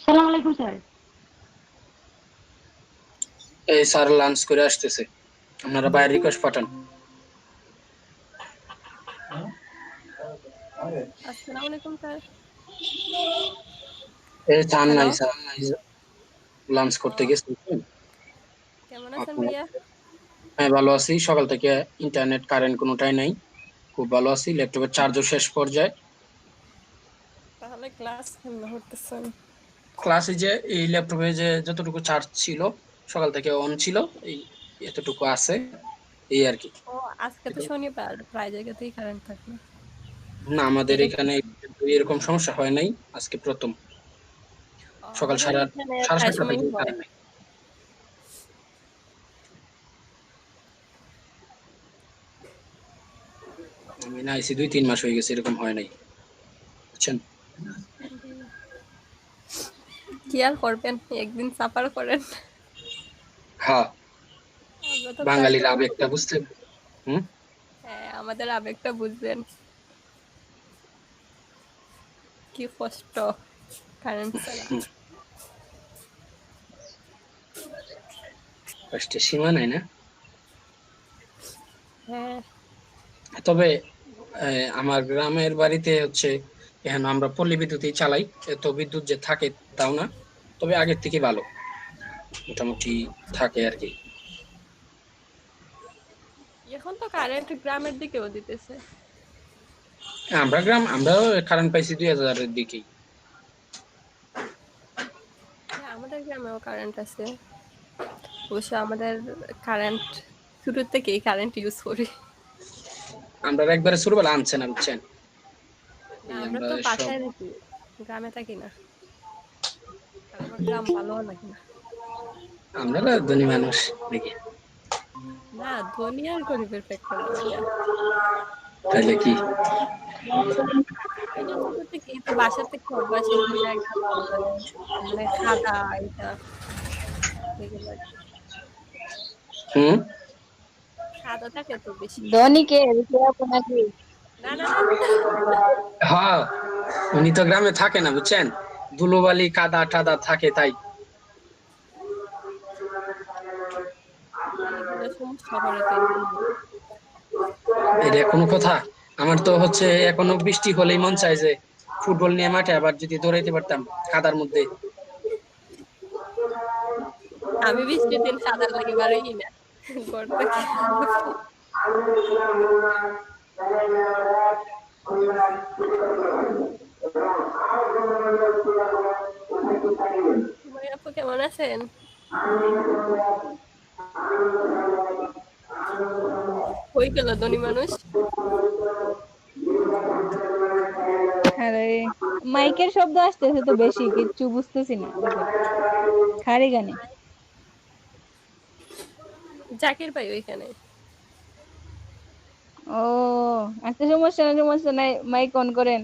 সালাম আলাইকুম স্যার। এই স্যার লাঞ্চ করে আসতেছে, আপনারা বাইরে রিকোয়েস্ট পাঠান। আসসালামু আলাইকুম স্যার। এই চান হ্যালো, নাই স্যার, লাঞ্চ করতে গেছি। কেমন আছেন আপনারা? ভাইয়া? হ্যাঁ ভালো আছি, সকাল থেকে ইন্টারনেট কারেন্ট কোনোটাই নাই, খুব ভালো আছি। ল্যাপটপের চার্জও শেষ পর্যায়ে। তাহলে ক্লাস কেমন করতেছেন? ক্লাসে যে এই ল্যাপটপে যে যতটুকু চার্জ ছিল সকাল থেকে অন ছিল, এই এতটুকু আছে, এই আর কি। ও, আজকে তো শনিবার, প্রায় জায়গাতেই কারেন্ট থাকে না। না, আমাদের এটা এখানে এরকম সমস্যা হয় নাই, আজকে প্রথম। সকাল আমাদের সাড়ে এখানে সাড়ে প্রায় সাতটা সময় থেকে হয়। কারেন্ট নাই। আমি না আইসি 2-3 মাস হয়ে গেছে, এরকম হয় নাই, বুঝছেন। কি আর করবেন, একদিন সাফার করেন। হ্যাঁ, আমরা তো প্রায় বাঙালির সময় আবেগটা বুঝতে। হুম। হ্যাঁ, আমাদের আবেগটা বুঝবেন। কি কষ্ট কারেন্ট ছাড়া। কষ্টের সীমা নাই না। হ্যাঁ, তবে আমার গ্রামের বাড়িতে হচ্ছে, এখন আমরা পল্লী বিদ্যুৎই চালাই, এত বিদ্যুৎ যে থাকে তাও না, তবে আগের থেকে ভালো মোটামুটি থাকে আর কি। এখন তো কারেন্ট গ্রামের দিকেও দিতেছে। আমরাও কারেন্ট পাইছি 2000-এর দিকেই। হ্যাঁ, আমাদের গ্রামেও কারেন্ট আছে। অবশ্য আমাদের কারেন্ট শুরু থেকেই কারেন্ট ইউজ করি। আমরা একবারে ছোটবেলা আনছে না, বুঝছেন। না, এই আমরা আমরা তো সব, বাসায় থাকি, গ্রামে থাকি না। আর আমার গ্রাম ভালো লাগে না। আমরা না ধনী মানুষ নাকি? না, ধনী আর গরিবের ফ্যাক্টর না ভাইয়া। তাহলে কি? এই যে ছোট থেকেই তো বাসা থেকে অভ্যাস, এরকম জায়গা ভালো লাগে না। মানে খাদা এটা এগুলো আর কি। হুম। খাদা থাকে তো বেশি। ধনীকে রুকিয়া আপু নাকি? না না না না। হ্যাঁ, উনি তো গ্রামে থাকে না, বুঝছেন, ধুলোবালি কাদা টাদা থাকে তাই। এইগুলো সমস্যা করে তো এই জন্য। এটা কোনো কথা? আমার তো হচ্ছে এখনো বৃষ্টি হলেই মন চায় যে ফুটবল নিয়ে মাঠে আবার যদি দৌড়াইতে পারতাম কাদার মধ্যে। আমি বৃষ্টির দিন কাদার লাগে বাড়াই না, ঘর থেকে। ভাই আপু কেমন আছেন? হয়ে গেল ধনী মানুষ। আরে মাইকের শব্দ আসতেছে তো বেশি, কিচ্ছু বুঝতেছি না। ওই যে খালি গানে। জাকির ভাই ওইখানে। ও আচ্ছা, সমস্যা নাই সমস্যা নাই, মাইক অন করেন।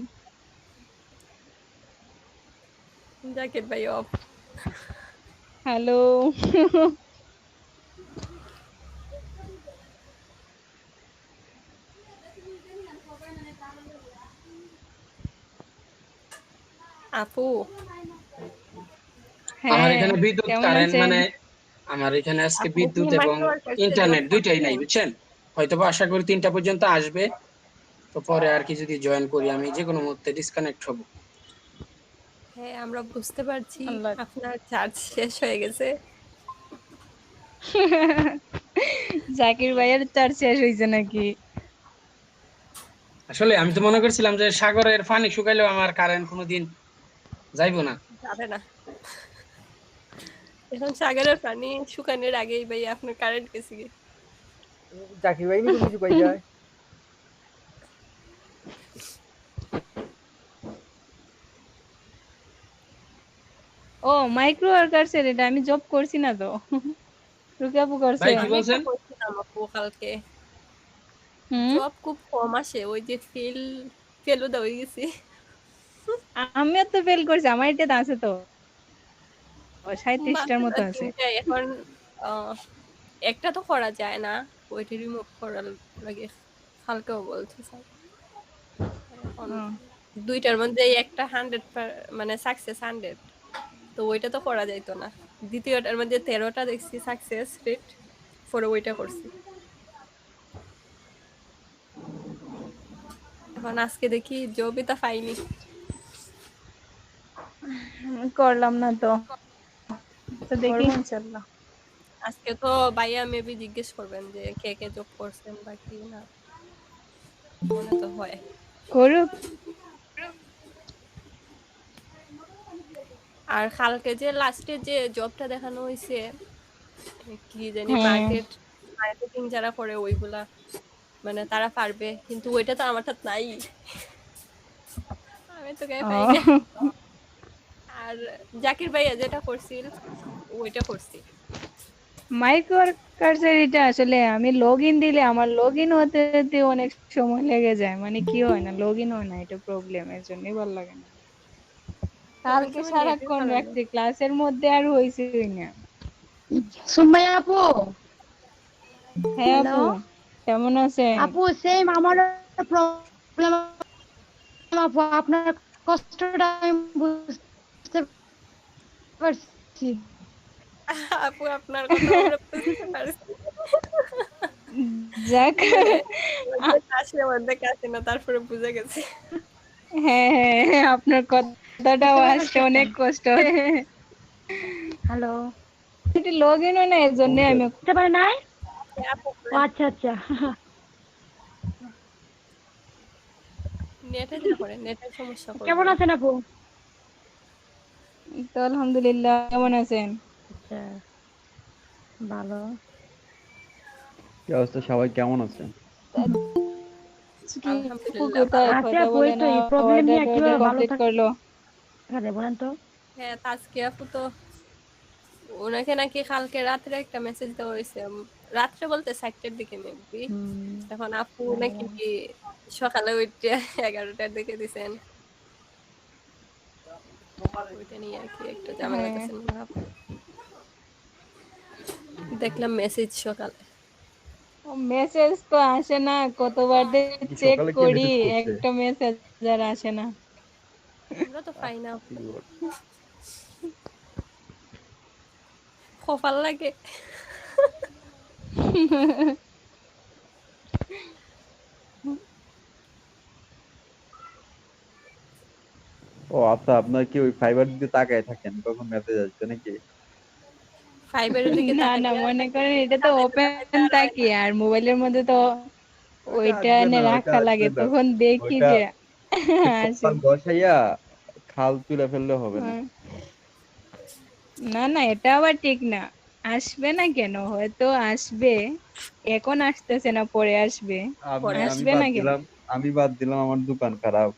জাকির ভাই অফ। হ্যালো। আপু, আমার হ্যাঁ, এখানে বিদ্যুৎ কেমন কারেন্ট আছেন? মানে আমার এখানে আজকে আপনি কি বিদ্যুৎ এবং মাইক্রো ওয়ার্কার্স জব ইন্টারনেট দুইটাই নাই, করছেন? বুঝছেন। হয়তোবা আশা করি 3টা পর্যন্ত আসবে, তো পরে আর কি যদি জয়েন করি আমি যে কোনো মুহূর্তে ডিসকানেক্ট হব। হ্যাঁ, আমরা বুঝতে পারছি আল্লাহ। আপনার চার্জ শেষ হয়ে গেছে। জাকির ভাইয়ের চার্জ শেষ হয়েছে নাকি? আসলে আমি তো মনে করছিলাম যে সাগরের পানি শুকাইলেও আমার কারেন্ট কোনোদিন যাইবো না। যাবে না। এখন সাগরের পানি শুকানোর আগেই ভাই আপনার কারেন্ট গেছে কি? জাকির ভাই নি কোনো শুকাই যায়। ও, মাইক্রো ওয়ার্কার্স এর এটা আমি জব করছি না তো। রুকে আপু ভাই করছে। কি আমি একটা বলছেন? করছিলাম আপু কালকে। হুম। জব খুব কম আসে, ওই যে ফেলুদা হয়ে গেছি। আমিও তো ফেল করছি, আমার এটা আছে তো, 37টার মাত্র মতো আছে। 3টা এখন। আহ, একটা তো করা যায় না, ওইটা রিমুভ করার লাগে। কালকেও বলছে স্যার। এখন ও, 2টার মধ্যে একটা 100 মানে সাকসেস 100। তো ওইটা তো করা যাইতো না। দ্বিতীয়টার মধ্যে 13টা দেখছি সাকসেস রেট, পরে ওইটা করছি। এখন আজকে দেখি জবই তো পাইনি। করলাম না তো দেখি ইনশাল্লাহ। আজকে তো ভাইয়া মেবি জিজ্ঞেস করবেন যে কে কে জব করছেন বা কি না, মনে তো হয়। করুক। আর কালকে যে লাস্টে যে জবটা দেখানো হয়েছে কি জানি হ্যাঁ। মার্কেটিং যারা করে ওইগুলা, মানে তারা পারবে, কিন্তু ওইটা তো আমার হাত নাই, আমি তো গায়ে পাই না। আর জাকির ভাইয়া যেটা করছিল ওইটা করছি। মাইক্রোকার্সারিটা আসলে আমি লগইন দিলে আমার লগইন হতে হতে অনেক সময় লেগে যায়, মানে কি হয় না, লগইন হয় না, এটা প্রবলেম, এর জন্যই ভালো লাগে না। কালকে সময় সারাক্ষণ রাখছি ক্লাসের মধ্যে আর হইছেই না। সুমাইয়া আপু, হ্যাঁ হ্যালো আপু, কেমন আছেন? আপু, সেম আমার প্রবলেম আপু, আপনার কষ্টটা আমি বুঝতে পারছি। আপু আপনার কথা আমরা বুঝতে পারছি। যাক, অর্ধেক আসে না, তারপরে বুঝে গেছে। হ্যাঁ হ্যাঁ, আপনার কথাটাও আসছে, অনেক কষ্ট। হ্যালো, এটা লগইন হয় না, এর জন্য আমি বুঝতে পারে নাই? আপু ও আচ্ছা আচ্ছা। নেটে যা করে, নেটের সমস্যা করে। কেমন আছেন আপু? তো আলহামদুলিল্লাহ, কেমন আছেন? আচ্ছা, ভালো। কি অবস্থা, সবাই কেমন আছে? কি আলহামদুলিল্লাহ কোথায় আছে কথা আপু, বলে এই তো না, এই প্রবলেম নিয়ে অর্ডার কিভাবে ভালো কমপ্লিট করলো? থাকে বলেন তো। হ্যাঁ, তাজকি আপু তো ওনাকে নাকি কালকে রাত্রে একটা মেসেজ দেওয়া হয়েছে, রাত্রে বলতে 4টার দিকে মেবি। এখন আপু নাকি সকালে উঠে 11টার দিকে দিছেন, ওইটা নিয়ে আর কি একটা ঝামেলা হ্যাঁ। গেছেন মনে হয় আপু। দেখলাম মেসেজ সকালে। মেসেজ তো আসে না, কতবার কি চেক সকালে কে করি, মেসেজ করছে? একটা মেসেজ আর আসে না। আমরা তো পাই না আপু, কি বল? কপাল লাগে। ও আচ্ছা, আপনার কি ওই ফাইবার দিকে তাকায় থাকেন কখন মেসেজ আসবে নাকি? ফাইবারের দিকে না তাকাই না, আর মনে করেন এটা তো তাকাইতে ওপেন তাকাইতে আর হয় থাকি, আর মোবাইলের মধ্যে তো ওইটা আসবে এনে না, ওইটা রাখা আসবে লাগে, না। তখন দেখি ওইটা যে আসে। কপাল বসাইয়া খাল তুলে ফেললে হবে না। হ্যাঁ। না না, এটা আবার ঠিক না। আসবে না কেন, হয়তো আসবে, এখন আসতেছে না, পরে আসবে। আমি পরে আমি আসবে বাদ না কেন? দিলাম, আমি বাদ দিলাম, আমার দোকান খারাপ,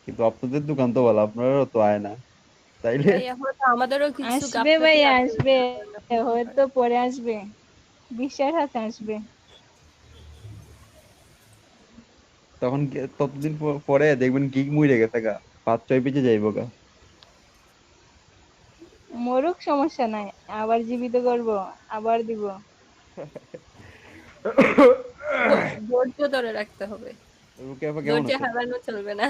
কিন্তু আপনাদের দোকান তো ভালো, আপনারাও তো আয় না তাইলে। ভাই, এখন তো আমাদেরও কিছু আসবে গাফলাতি ভাই, আছে। আসবে, হয়তো পরে আসবে, বিশ্বাস আছে আসবে। তখন ততদিন পরে দেখবেন গিগ মরে গেছে গা, 5-6 পিছে যাইব গা। মরুক, সমস্যা নাই, আবার জীবিত করব, আবার দিব। ধৈর্য ধরে রাখতে হবে, রুকে আপা কেমন ধৈর্য আছে? হারানো চলবে না।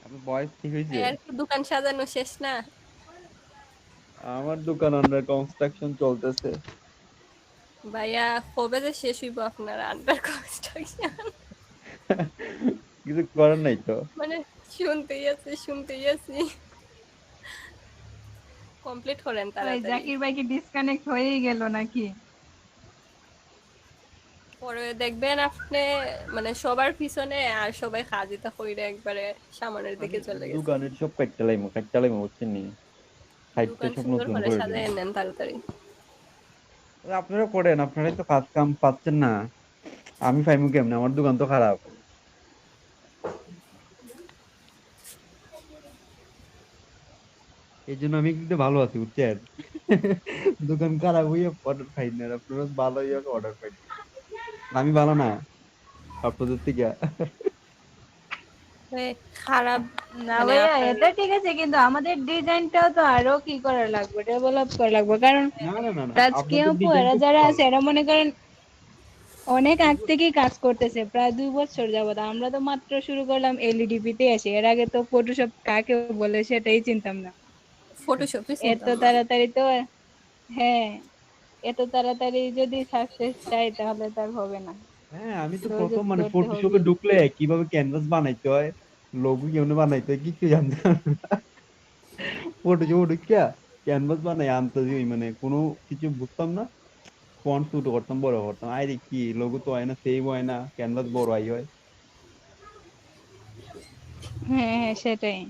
আপনার বয়স ঠিক হয়েছে? ভাই, আর কি দোকান সাজানো শেষ না? আমার দোকান আন্ডার কনস্ট্রাকশন চলতেছে। ভাইয়া, কবে যে শেষ হইব আপনার আন্ডার কনস্ট্রাকশন? কিছু করার নাই তো। মানে শুনতেই আছি। কমপ্লিট করেন ওই তাড়াতাড়ি, জাকির ভাই কি ডিসকানেক্ট হয়েই গেল নাকি? পরে দেখবেন আপনি মানে সবার পিছনে আর সবাই কাজিতা কইরা একবারে সামনের দিকে চলে গেছে। দোকানের সব কাটটালাইমো বুঝছেন নি, সাইডটা দোকান সব সুন্দর নতুন করে করে দিব। সাজায় নেন তাড়াতাড়ি। আপনারা করেন, আপনারাই তো কাজ কাম পাচ্ছেন না, আমি পাইমু কেমনে, আমার দোকান তো খারাপ। এই জন্য আমি কিন্তু ভালো আছি বুঝছেন। দোকান খারাপ হইয়া অর্ডার পাই না, আপনারা ভালো হইয়া অর্ডার পাই। আমি ভালো না আপনাদের থেকে। এ, খারাপ না মানে ভাইয়া, আপনার এটা ঠিক আছে, কিন্তু আমাদের ডিজাইনটাও তো আরো কি করা লাগবে, ডেভেলপ করা লাগবে, কারণ না না না না, তাজকি আপনাদের আপু ডিজাইন এরা তো যারা ভালো। আছে, এরা মনে করেন অনেক আগ থেকেই কাজ করতেছে, প্রায় 2 বছর যাবত। আমরা তো মাত্র শুরু করলাম এলইডিপি তে এসে, এর আগে তো ফটোশপ কাকে বলে সেটাই চিনতাম না। ফটোশপে এত চিনতাম না। তাড়াতাড়ি তো, হ্যাঁ, এত তাড়াতাড়ি যদি সাকসেস চাই তাহলে তার হবে না, হ্যাঁ, আমি তো ধৈর্য প্রথম মানে ধরতে হবে। ফটোশপে ঢুকলে কিভাবে ক্যানভাস বানাইতে হয়, লোগো কেমনে বানাইতে হয় কিছু জানতাম না। ফটোশপে ঢুকিয়া ক্যানভাস বানাই আনতেছি, ওই মানে কোনো কিছু বুঝতাম না। ফন্ট ছোট করতাম, বড় করতাম, আরে কি লোগো তো হয় না, সেভ হয় না, ক্যানভাস বড় হয়। হ্যাঁ হ্যাঁ সেটাই।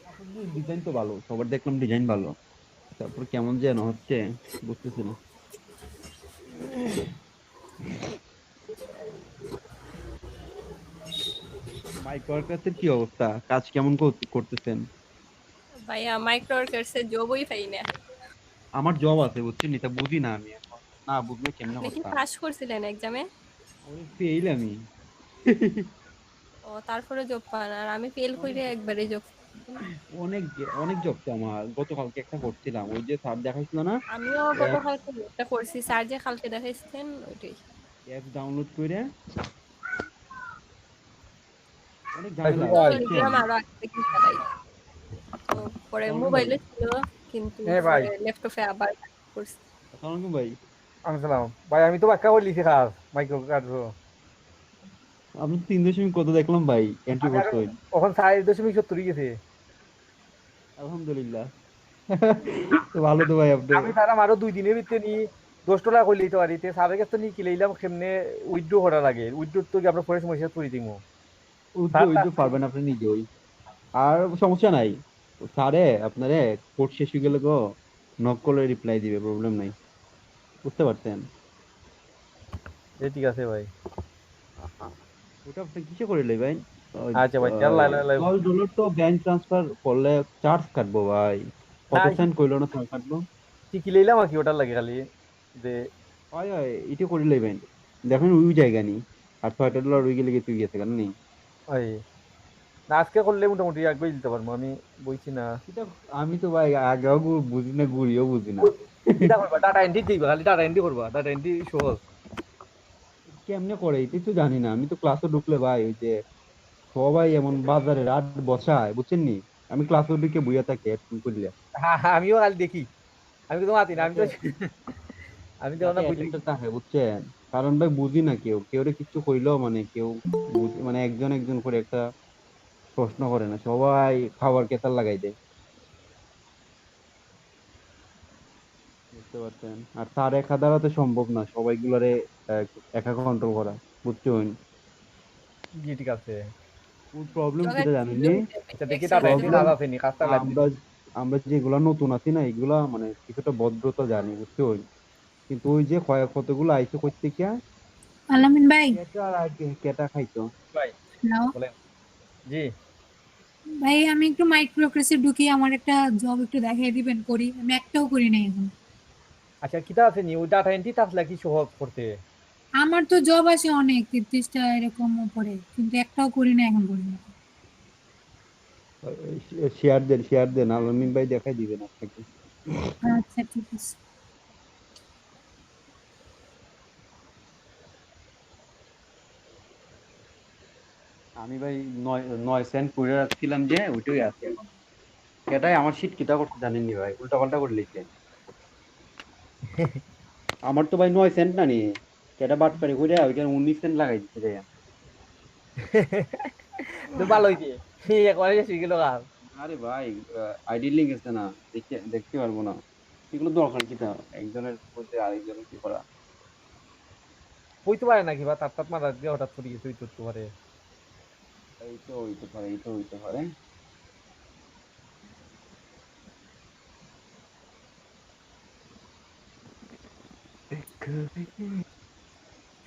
আসলে ডিজাইন তো ভালো, সবার দেখলাম ডিজাইন ভালো, তারপর কেমন যেন হচ্ছে বুঝতেছি না। মাইক ওয়ার্কার্সের কি অবস্থা, কাজ কেমন করতেছেন? ভাইয়া মাইক্রো ওয়ার্কার্সে জবই পাই না। আমার জব আছে বুঝছেন, এটা বুঝি না আমি এখন, না বুঝলে কেমনে আপনি কি করতাম। পাস করছিলেন এক্সামে? ওই ফেল আমি। ও তারপরে জব পান, আর আমি ফেল অনেক করে একবারে জব। অনেক অনেক জব তো আমার, গতকালকে একটা করছিলাম, ওই যে স্যার দেখাইছিল না, আমিও গতকালকে একটা করছি, স্যার যে কালকে দেখাইছেন ওইটাই। অ্যাপ ডাউনলোড করে অনেক ভাই ঝামেলা ভাই বুঝছেন। টেলিগ্রাম আরো আগে থেকে চালাই, তো পরে আসসালামু আলাইকুম ভাই। মোবাইলে ছিল, কিন্তু হ্যাঁ ভাই, পরে ল্যাপটপে আবার করছি। আসসালামু আলাইকুম ভাই। আমি সালাম ভাই, আমি তো বাক্কা বলে লিখে কাজ মাইক্রো কাজ। আপনি 3 দশমিক কত দেখলাম ভাই, এন্ট্রি আমি এখন করছেন। ওখান 4.70 গেছে। আলহামদুলিল্লাহ। তো ভালো তো ভাই আপনি। আমি তারা আরো 2 দিনের ভিতরে নি $10 করে লইতে পারি, তে সাবেক তো নি কিলাইলাম কেমনে উইথড্র করা লাগে, উইথড্র তো কি আমরা পরে সমস্যা করে দিমু। উঠতে স্যার উঠতে পারবেন আপনি নিজেই, আর সমস্যা নাই। স্যারে আপনারে কোর্স শেষ হয়ে গেলে গো নক করলে রিপ্লাই দিবে, প্রবলেম নাই, বুঝতে পারছেন। ঠিক আছে ভাই। ওটা আপনি কিসে করে নেবেন? আচ্ছা ভাই, আল্লাহ আল্লাহ। $10 তো ব্যাংক ট্রান্সফার করলে চার্জ কাটবো ভাই। কত হ্যাঁ, সেন্ট কইলো না, চার্জ কাটবো। কি কিলাইলাম আর কি ওটার লাগে খালি যে হয় হয়, এটা করে নেবেন, দেখেন ওই জায়গা নি। আর $6 ওই গেলে তুই গেছে কেন নি। ওই না, আজকে করলে মোটামুটি একবার দিতে পারবো আমি, বইছি না। এটা আমি তো ভাই আগেও বুঝি না, ঘুরিও বুঝি না। কিটা করবা, ডাটা এন্ট্রি দিবা, খালি ডাটা এন্ট্রি করবা, ডাটা এন্ট্রি সহজ। কেমনে করে এটাই তো জানি না। আমি তো ক্লাসে ঢুকলে ভাই ওই যে সবাই এমন বাজারে রাত বসায় বুঝছেন নি, আমি ক্লাসে ঢুকে বইয়া থাকি এরকম করলে। হ্যাঁ হ্যাঁ, আমিও খালি দেখি, আমি তো মাতি না, আমি তো রাতে আমি তো রাতে না বুঝি। অ্যাটেন্ডার থাকে বুঝছেন, কারণ ভাই বুঝি না, কেউ কিছু কইলেও মানে কেউ মানে একজন একজন করে একটা প্রশ্ন করে না, সবাই খাবার কেতার লাগাই দেয়, বুঝতে পারছেন। আর তার একা দ্বারা তো সম্ভব না সবাই গুলারে একা কন্ট্রোল করা, বুঝছেন। ঠিক আছে। প্রবলেম জগা কিটা জানেন নি? আচ্ছা দেখি ডাটা এক্সাম এন্ট্রি প্রবলেম কাজ আছে নি, কাজটা লাগবে। আমরা আমরা যেগুলা নতুন আছি না, এগুলা মানে কিছুটা ভদ্রতা জানি বুঝছেন, কিন্তু ওই যে কতগুলো আইসো করতে গিয়া আলামিন ভাই, কেটা আর আগে কেটা খাইতো। ভাই হ্যালো বলেন। জি ভাই, আমি একটু মাইক্রোক্রেসে ঢুকি, আমার একটা জব একটু দেখাই দিবেন, করি আমি একটাও করি নাই এখন। আচ্ছা, কিটা আছে নি ওই ডাটা এন্ট্রি টাস্ক লাগি সহজ করতে। আমার তো জব আছে অনেক, 33টা এরকম উপরে, কিন্তু একটাও করি না এখন পর্যন্ত। শেয়ার দেন, আলমিন ভাই দেখাই দিবেন আপনাকে। আচ্ছা ঠিক আছে। আমি ভাই 9 সেন্ট করে রাখছিলাম যে ওইটাই আছে এখন। এটাই আমার শীত কিটা করতে জানেননি ভাই, উল্টা পাল্টা করে লিখে। আমার তো ভাই 9 সেন্ট না নি, কেটা বাটপারি করে ওইটা 19 সেন্ট লাগাই দিচ্ছে রে। তো ভালো হইছে, এই একবারে শিখে গেল কাজ। আরে ভাই আইডি লিঙ্ক আছে না, দেখতে দেখতে পারবো না, এগুলো দরকার কিটা একজনের মধ্যে আরেকজনের কি করা। হইতে পারে নাকি বা তার তার মারা দিয়ে হঠাৎ করে গেছে, হইতে হতে পারে। এই তো হইতে পারে।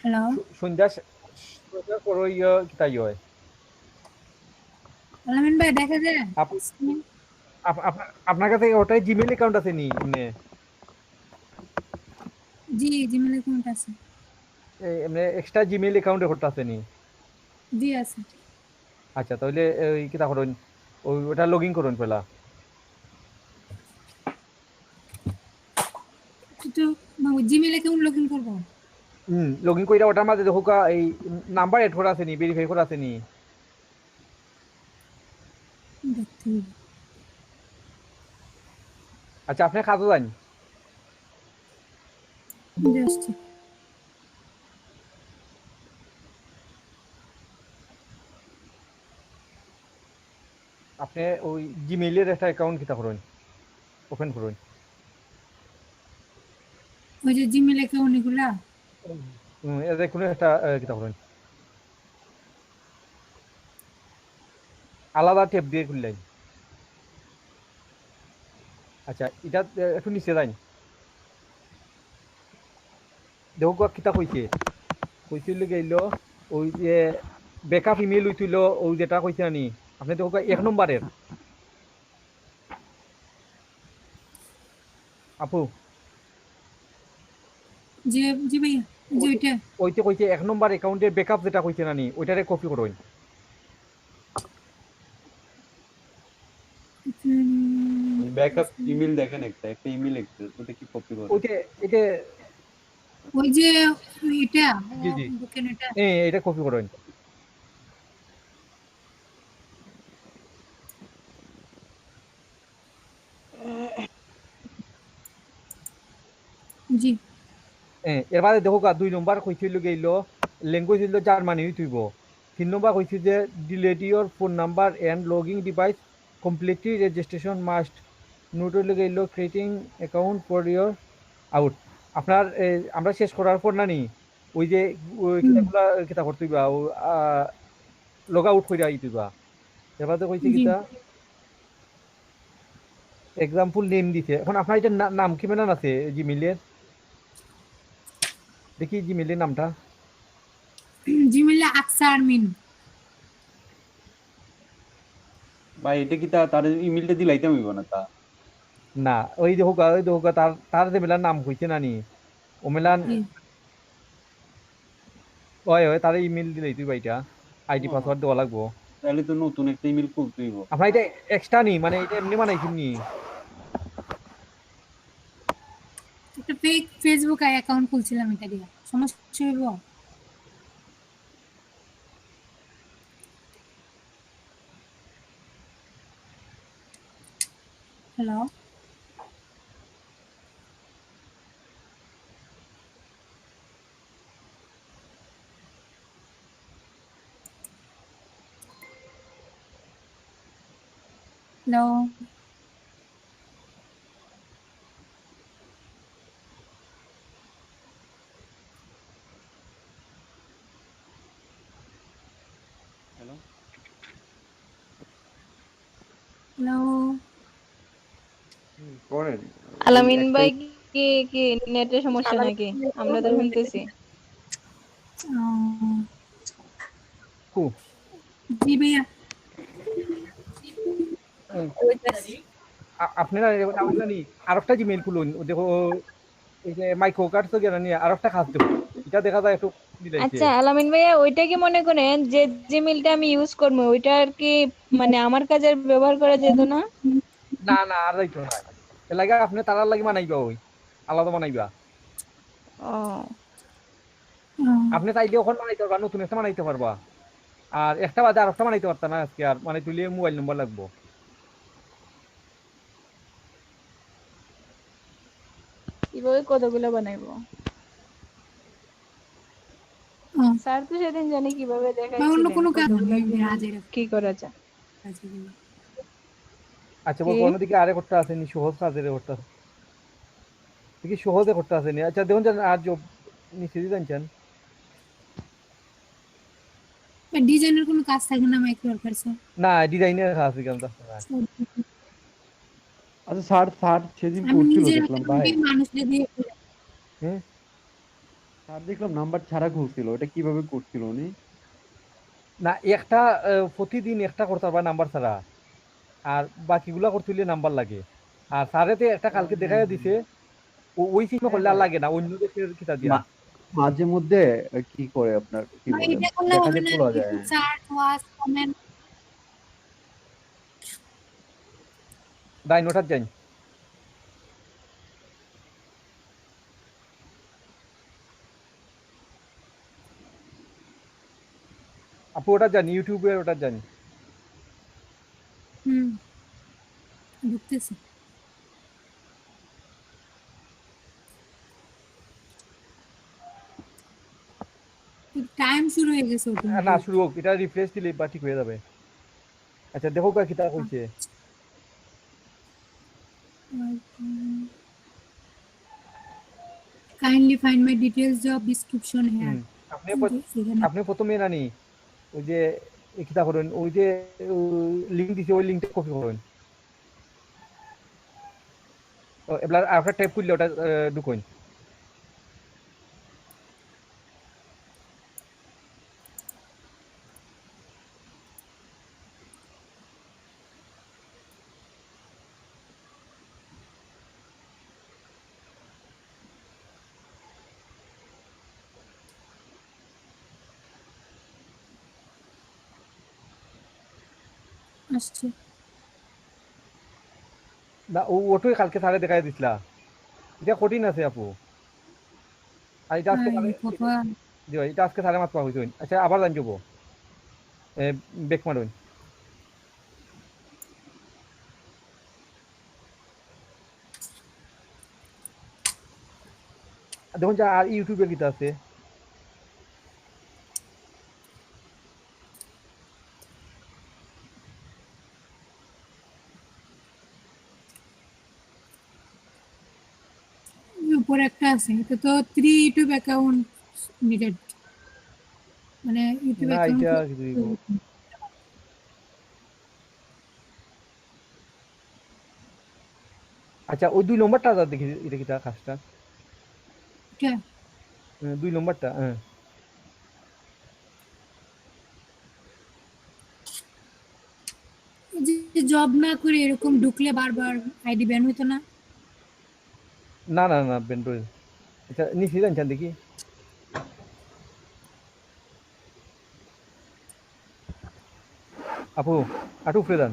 হ্যালো সন্ধ্যা সন্ধ্যার পর ওই কিতাই হয়। আলামিন ভাই, দেখা যায় আপ- আপনার কাছে ওটাই জিমেইল অ্যাকাউন্ট আছে নি এমনি? জি জিমেল অ্যাকাউন্ট আছে। এমনি এক্সট্রা জিমেইল অ্যাকাউন্টে করতে আছে নি? জি আছে। আচ্ছা তাহলে ওই কিতা করুন, ওই ওটা লগ ইন করুন পেলা। একটু জিমেল অ্যাকাউন্ট লগ ইন করবো? লগ ইন কইরা ওটার মাঝে দেখো এই নাম্বার এড করা আছে নি, ভেরিফাই করা আছে নি? দেখতে হবে। আচ্ছা আপনি কাজও যান। Just আপনি ওই জিমেইলের একটা অ্যাকাউন্ট কিতা করুন, ওপেন করুন। ওই যে জিমেল অ্যাকাউন্ট এগুলা এর কোনো একটা কিতা করুন, আলাদা ট্যাব দিয়ে খুললেন। আচ্ছা এটা একটু নিচে যান, দেখো কিতা কইছে কইছিল গেল ওই যে ব্যাকআপ ইমেল হইছিল ওই যেটা কইছে নি আপনি দেখো 1 নম্বরের আপু যে জি ভাইয়া যে ওইটা ওইতে কইছে 1 নম্বর অ্যাকাউন্টের ব্যাকআপ যেটা কইছে না নি ওইটারে কপি করুন। ব্যাকআপ ইমেল দেখেন, একটা ইমেল এক্সেস ওটা কি কপি করে? ওইতে এটা ওই যে এটা জি জি দেখেন এটা এটা কপি করুন। জি এর বাদে দেখো 2 নম্বর কইছিল গেল ল্যাঙ্গুয়েজ হইল জার্মানি হইব। 3 নম্বর কইছে যে delete your phone number and logging device completely registration must note হইল গেল creating account for your out. আপনার আমরা শেষ করার পর না নি ওই যে কিতাবগুলা কিতা করতে হইবা লগ আউট কইরা আইতিবা। এর বাদে কইছে জি কিতা এক্সাম্পল নেম দিছে। এখন আপনার এটা নাম কি মেলান আছে জিমেইলের? দেখি জিমেইলের নামটা। জিমেলে আকসা আরমিন ভাই এটা কি তার ইমেলটা দিলাইতাম হইব না তা? না ওই দেখো তার তার যে মেলার নাম কইছে না নি ও মেলান জি ওই তার ইমেল দিলেই তুই ভাইটা আইডি পাসওয়ার্ড দেওয়া লাগবো। তাহলে তো নতুন একটা ইমেল খুলতে হইব। আপনার এটা এক্সট্রা নি মানে এটা এমনি বানাইছেন নি? একটা ফেক ফেসবুক অ্যাকাউন্ট খুলছিলাম এটা দিয়ে সমস্যা হইব? হ্যালো হ্যালো হ্যালো, হ্যালো করেন আলামিন একটা ভাই কি কি নেটের সমস্যা নাকি? আমরা তো শুনতেছি। কু জি ভাইয়া আপনারা জানি আরেকটা জিমেইল খুলুন দেখো এই যে মাইক্রো কার্ড তো গেল নি আরেকটা কাজ দেবো এটা দেখা যায় একটু দিলাইছে। আচ্ছা আলামিন ভাইয়া, ওইটা কি মনে করেন যে জিমেইলটা আমি ইউজ করবো ওইটা আর কি মানে আমার কাজে ব্যবহার করা যেত না? না না আর যাইতো না এর লাগে আপনি তারার লাগে বানাইবা ওই আলাদা বানাইবা। ও আপনি চাইলে ওখানে বানাইতে পারবা, নতুন একটা বানাইতে পারবা। আর একটা বাদে আরেকটা বানাইতে পারতা না আজকে আর মানে তুইলে মোবাইল নম্বর লাগবো। কিভাবে কতগুলো বানাইবো? স্যার তো সেদিন জানি কিভাবে বা অন্য দেখাইছিলেন কোনো কাজ কতগুলো রাজের কি করা যায়। আচ্ছা কি? বলবো দিকে আরে করতে আসেনি সহজ কাজের করতে আছে দেখি সহজে করতে আসেনি। আচ্ছা দেখুন আর জব নিচে দিয়ে জানছেন ডিজাইনের কোনো কাজ থাকে না মাইক্রো ওয়ার্কার্সে না ডিজাইনের কাজ আছে কেন আচ্ছা স্যার স্যার সেদিন আমি করছিল নিজের দেখলাম ভাই, মানুষদের দিয়ে হ্যাঁ স্যার দেখলাম নাম্বার ছাড়া খুলছিল, ওটা কিভাবে করছিল উনি? না একটা প্রতিদিন একটা করতে পারবা নাম্বার ছাড়া আর বাকিগুলা করতে হলে নাম্বার লাগে। আর স্যারেতে একটা কালকে দেখাই দিছে ওই সিমে করলে আর লাগে না অন্য দেশের কিতা দিয়া মাঝে মধ্যে কি করে আপনার কি বলে এটা করলে দেখা হবে যায় না খোলা যায়। সার্চ ওয়াচ কমেন্ট দাই নোটার যাই আপু ওটা জানি, ইউটিউবের ওটা জানি। হুম, ঢুকতেছে। টাইম শুরু হয়ে গেছে না অটোমেটিক। শুরু হোক, এটা রিফ্রেশ দিলে বা ঠিক হয়ে যাবে। আচ্ছা দেখো কি তা কইছে। Kindly find my details job description here. আপনি আপনি প্রথমে নানি ওই যে কিতা করেন, ওই যে লিঙ্ক দিছে ওই লিঙ্কটা কপি করেন। এবার আপনার টাইপ করলে ওটা ঢুকোন। আসছে। না ওটাই কালকে স্যারে দেখাই দিছিলা, এটা কঠিন আছে আপু। আর এটা আজকে হাই কপাল। এটা আজকে স্যারে মাত্র হইতো। আচ্ছা আবার জান যাবো, বেক মারুন। দেখুন যে আর ইউটিউবে কিতা আছে। উপরে একটা আছে, এটা তো 3 ইউটিউব অ্যাকাউন্ট নিডেড, মানে ইউটিউব না অ্যাকাউন্ট। এটা কি দিব। আচ্ছা ওই 2 নম্বরটা যা দেখি, এটা কিতা কাজটা। 2 নম্বরটা যে জব না করে এরকম ঢুকলে বারবার আইডি ব্যান হইতো না? না না না বেন্ড্রয়েড। আচ্ছা নিচে জানছেন দেখি। আপু আটু উপরে যান,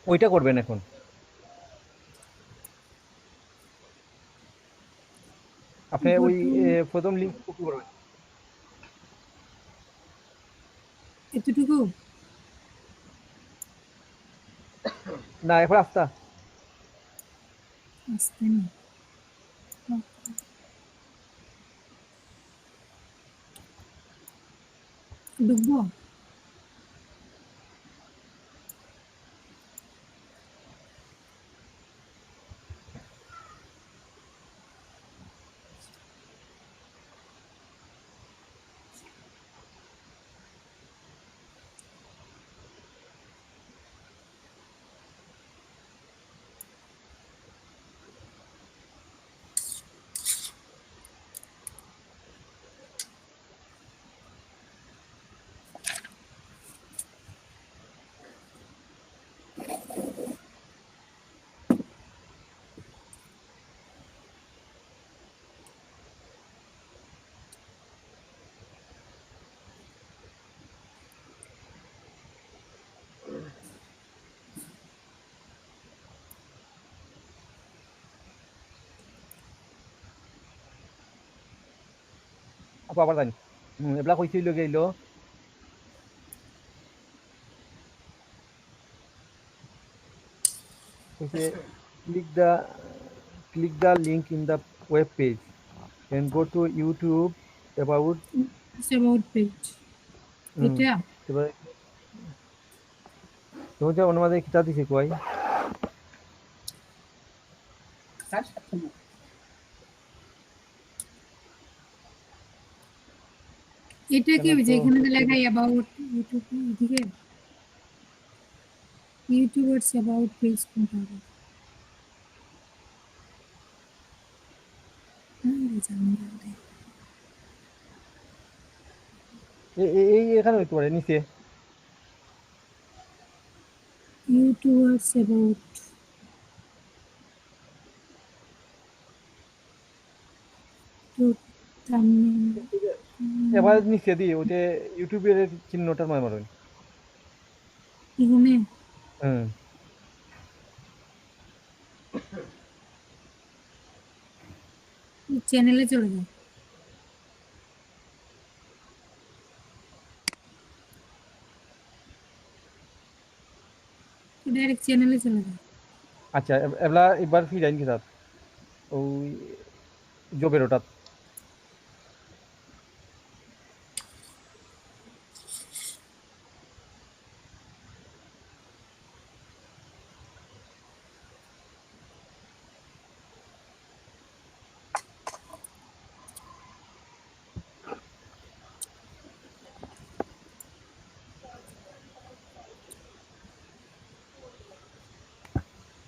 ওইটা করবেন এখন। আপনি ওই প্রথম লিঙ্ক কপি করবেন। এতটুকু না এখন আস্তা। আসতে না। ঢুকবো? আপু আবার জানি এবলা কইছিল গেল। কইছে click the link in the web page and go to YouTube about about page এটা এবার তো যে অনুবাদে কিতা দিছে কই। এটা কি যে এখানে লেখা অ্যাবাউট ইউটিউব, এদিকে ইউটিউবার্স অ্যাবাউট পেজ কোনটা হবে? এই এখানে হইতে পারে নিচে। ইউটিউবার্স অ্যাবাউট তো thumbnail এবার নিচে দিয়ে ওতে ইউটিউবের চিহ্নটার মার মারুন। এখানে হুম চ্যানেলে চলে যাও। ডাইরেক্ট চ্যানেলে চলে যায়। আচ্ছা এবলা এবার ফিরাইন কি তাত ওই জবের ওটা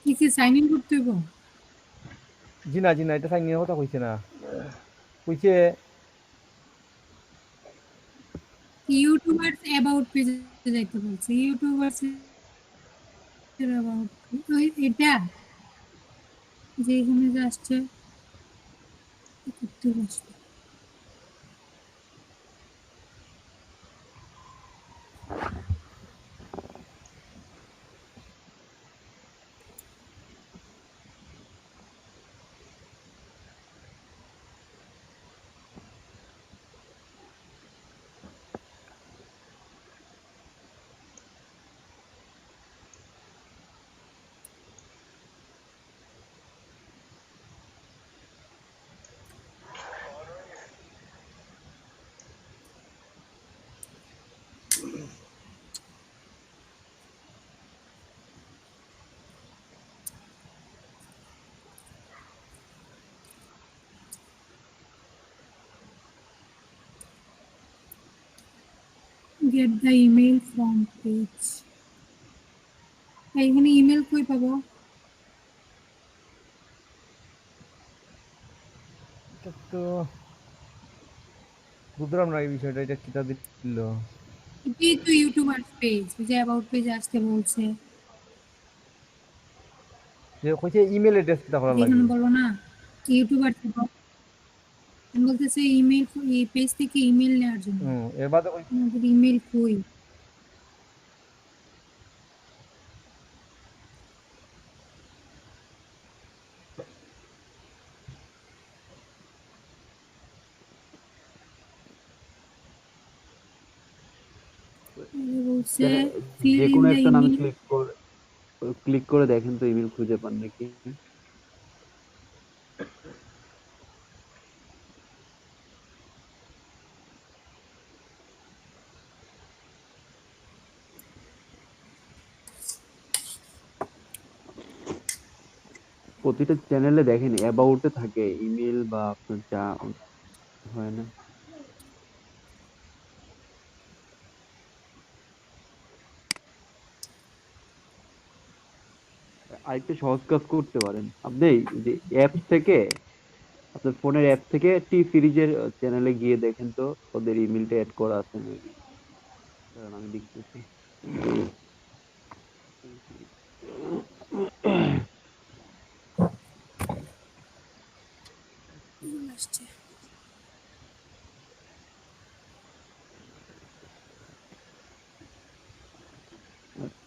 কি সাইন ইন করতে হইব? জি না এটা সাইন ইনের কথা কইছে না কইছে ইউটিউবার্স অ্যাবাউট পেজে যাইতে বলছে। ইউটিউবার্স অ্যাবাউট এটা যে এখানে যে আসছে করতে বসবে। Get the email from page. এখানে ইমেল কই পাবো? তো বুঝলাম না এই বিষয়টা এটা কিতা দিল এটাই তো ইউটিউবার্স পেজ যে অ্যাবাউট পেজ আসতে বলছে। যে কইছে ইমেল অ্যাড্রেস কিতা করা লাগে এখানে বলো না ইউটিউবার বলতেছে ইমেল এই পেজ থেকে ইমেল নেওয়ার জন্য। এর বাদে আমাদের ইমেল কই? বলছে ফিল যে ইন কোনো দ্য একটা নামে ইমেল। ক্লিক করে দেখেন তো ইমেল খুঁজে পান নাকি। প্রতিটা চ্যানেলে দেখেন অ্যাবাউটে থাকে ইমেল বা আপনার যা হয় না। আরেকটা সহজ কাজ করতে পারেন আপনি, যে অ্যাপস থেকে আপনার ফোনের অ্যাপ থেকে টি সিরিজের চ্যানেলে গিয়ে দেখেন তো ওদের ইমেলটা অ্যাড করা আছে নাকি। কারণ আমি দেখতেছি। আসছে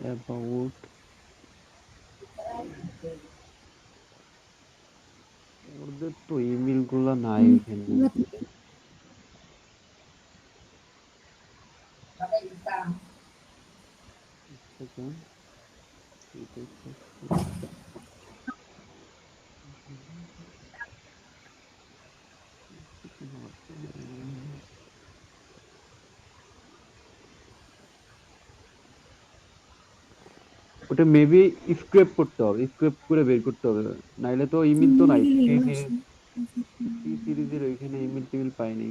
অ্যাবাউট ওদের তো ইমেল গুলা নাই এখানে। সেকেন্ড ওটা মেবি স্ক্রেপ করতে হবে, স্ক্রেপ করে বের করতে হবে, নাইলে তো ইমেল তো নাই। টি সিরিজের ওইখানে ইমেল টিমেল পাইনি।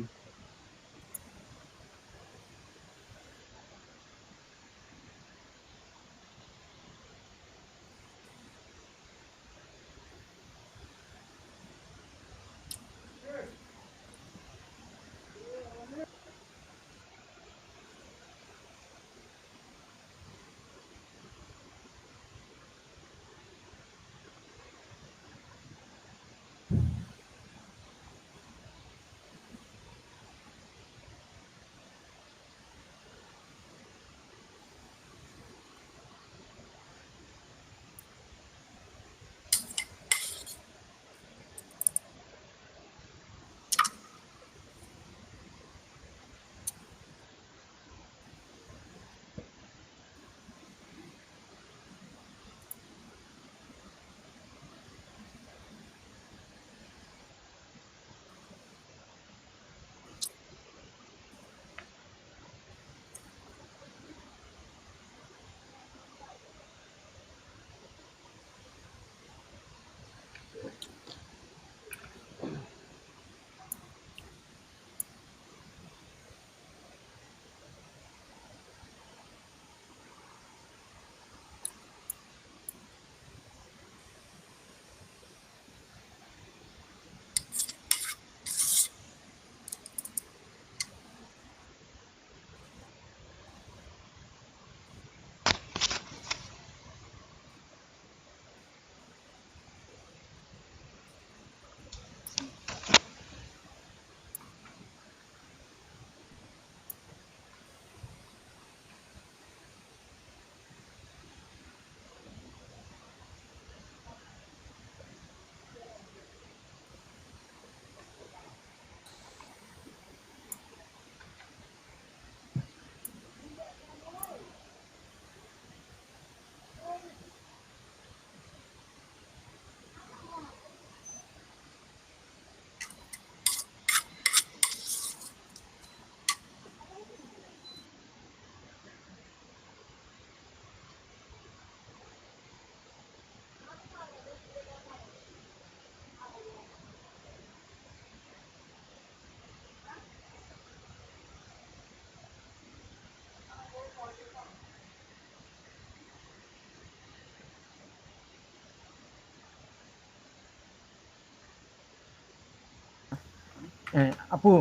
আপু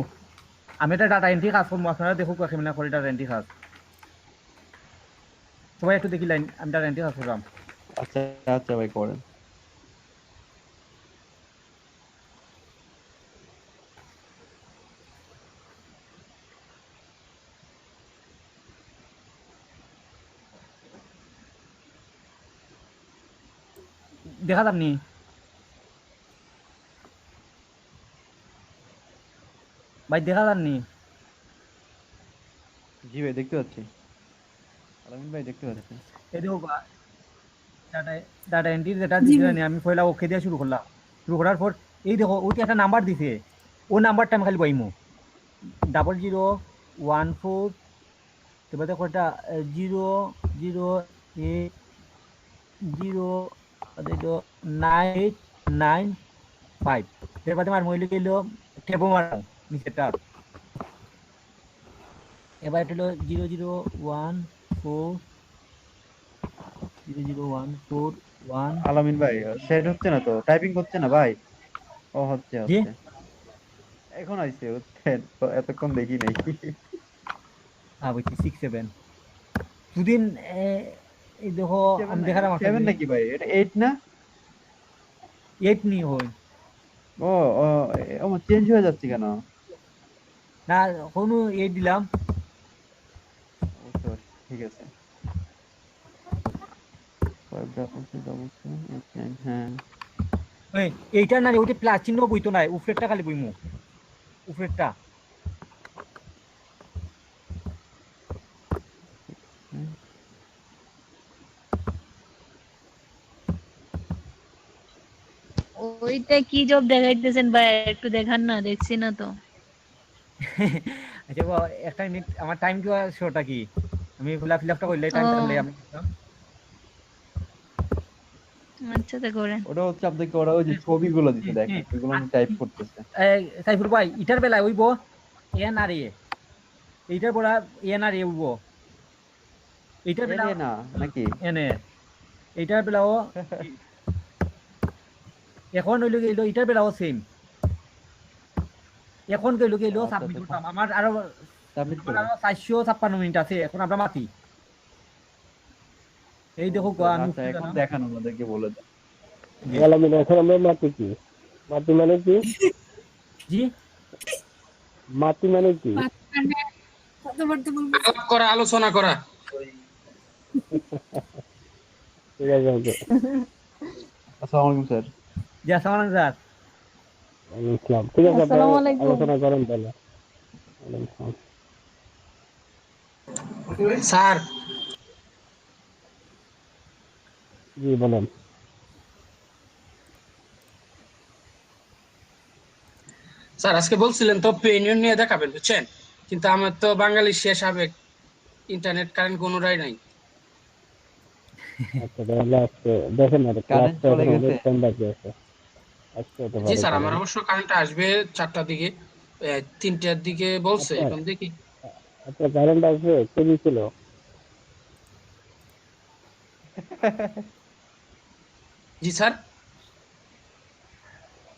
আমি একটা ডাটা এন্ট্রি কাজ করবো, আপনারা দেখুক কেমন করে ডাটা এন্ট্রি কাজ। সবাই একটু দেখি লাইন, আমি ডাটা এন্ট্রি কাজ করলাম। আচ্ছা আচ্ছা ভাই করেন। দেখা যাবনি ভাই, দেখা যাননি? জি ভাই দেখতে পাচ্ছি, আলামিন ভাই দেখতে পাচ্ছি। এই দেখো ডাটা ডাটা এন্ট্রি যেটা জি দিছে ভাই। না, আমি পয়লা ওকে দিয়ে শুরু করলাম। শুরু করার পর এই দেখো ওইটা একটা নাম্বার দিছে, ও নাম্বারটা আমি খালি পাইমু 0014, এবার দেখো এটা 000809995। এবার তোমার মহিলা গেল টেবো মারা নিচেটা। এবার এটা হলো 001400141। আলামিন ভাই সেট হচ্ছে না তো, টাইপিং হচ্ছে না ভাই। ও হচ্ছে জি হচ্ছে, এখন আইছে হচ্ছে, তো এতক্ষণ দেখি নাই। বুঝছি 67 দুদিন। এই দেখো আমি দেখালাম একটা সেভেন জিনিস, নাকি ভাই, এটা 8 না? 8 নি হয় ও ও চেঞ্জ হয়ে যাচ্ছে কেন? না, কোনো 8 দিলাম। বুঝতে পারছি, ঠিক আছে। 57789, হ্যাঁ এইটা না রে, ওইটা প্লাস চিহ্ন বইতো নাই, উপরেরটা খালি বইমু, উপরেরটা। হুম। ওইটা কি জব দেখাইতেছেন ভাই, একটু দেখান না, দেখছি না তো। আচ্ছা একটা মিনিট, আমার টাইম কি শোটা কি, আমি ফিল আপটা করলে ও টাইম টাইম আমি আচ্ছা তা করেন। ওটা হচ্ছে আপনাকে, ওরা ওই যে ছবিগুলো দিতে দেখেন, ওইগুলো টাইপ করতেছে। সাইফুল ভাই ইটার বেলা উইব এন আর এ, এইটার বেলা এন আর এ উইব, এইটার বেলা এনে না নাকি? এনে, এইটার বেলাও এখন হইল গেল, এইটার বেলাও সেম। এখন গেল গেল আচ্ছা সাবমিট আচ্ছা, করতাম, আমার আরো সাবমিট আমার করবো। আরো 456 মিনিট আছে, এখন আমরা মাতি। এই দেখো আমি আচ্ছা এখন দেখান, আমাদেরকে বলে দেন। আলামিন এখন আমরা মাটি কি? মাটি মানে কি? জি মাটি মানে কি? মানে কতবার তো বলবো। আলাপ করা, আলোচনা করা। ঠিক আছে ওকে। আসসালামু আলাইকুম স্যার। জি আসসালামু আলাইকুম স্যার। ওয়ালাইকুম আসসালাম। ঠিক আছে আপনারা আসসালামু আলাইকুম। আলোচনা করেন তাহলে। ওয়ালাইকুম আসসালাম। স্যার জি বলেন। স্যার আজকে বলছিলেন তো পে ইউনিয়ন নিয়ে দেখাবেন, বুঝছেন, কিন্তু আমার তো বাঙালি শেষ আবেগ, ইন্টারনেট কারেন্ট কোনোটাই নাই। আচ্ছা তাহলে আজকে দেখেন আর কারেন্ট ক্লাসটা চলে এখন গেছে? টাইম বাকি আছে। আজকে হতে জি পারে স্যার, আমার কারেন্ট। অবশ্য কারেন্ট আসবে 4টার দিকে, 3টার দিকে বলছে, আপনার এখন দেখি। আপনার কারেন্ট আসবে কে দিছিল? জি স্যার।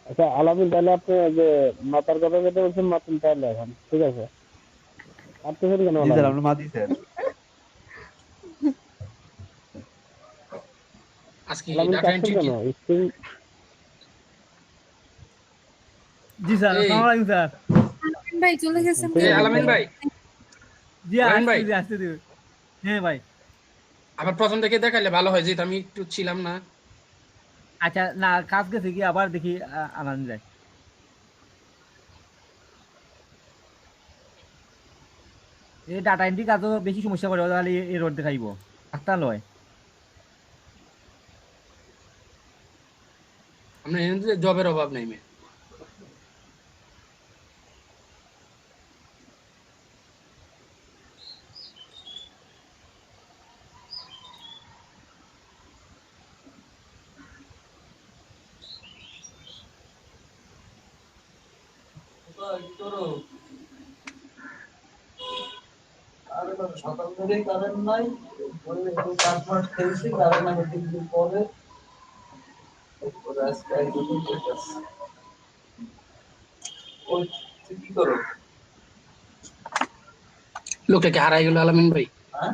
আচ্ছা আলামিন তাহলে আপনি যে মাতার কথা যেটা বলছেন মাতুন তাহলে এখন ঠিক আছে। আপনি কেন জি স্যার, আলামিন? আমরা মাতি স্যার। আজকে আলামিন ডাটা কাটছেন এন্ট্রি কেন? স্ক্রিন জি স্যার এই আসসালামু আলাইকুম স্যার। আলামিন ভাই চলে গেছেন ঠিক কেন? আছে আলামিন ভাই, জি আলামিন ভাই, আসতে দিন। হ্যাঁ ভাই। আবার প্রথম থেকে দেখাইলে ভালো হয়, যেহেতু আমি একটু ছিলাম না। আচ্ছা না, কাজ গেছে কি আবার দেখি আনান যায়। এই ডাটা এন্ট্রি কাজও বেশি সমস্যা করে, তাহলে এরর দেখাইব, একটা লয়। আমরা জবের অভাব নেই মে। সকাল থেকে কারেন্ট নাই, পাঁচ মাস খেলছি কারেন্ট আমি 3 দিন পরে আজকে একদম কি করো? লোকটাকে হারাই গেল আলামিন ভাই। হ্যাঁ?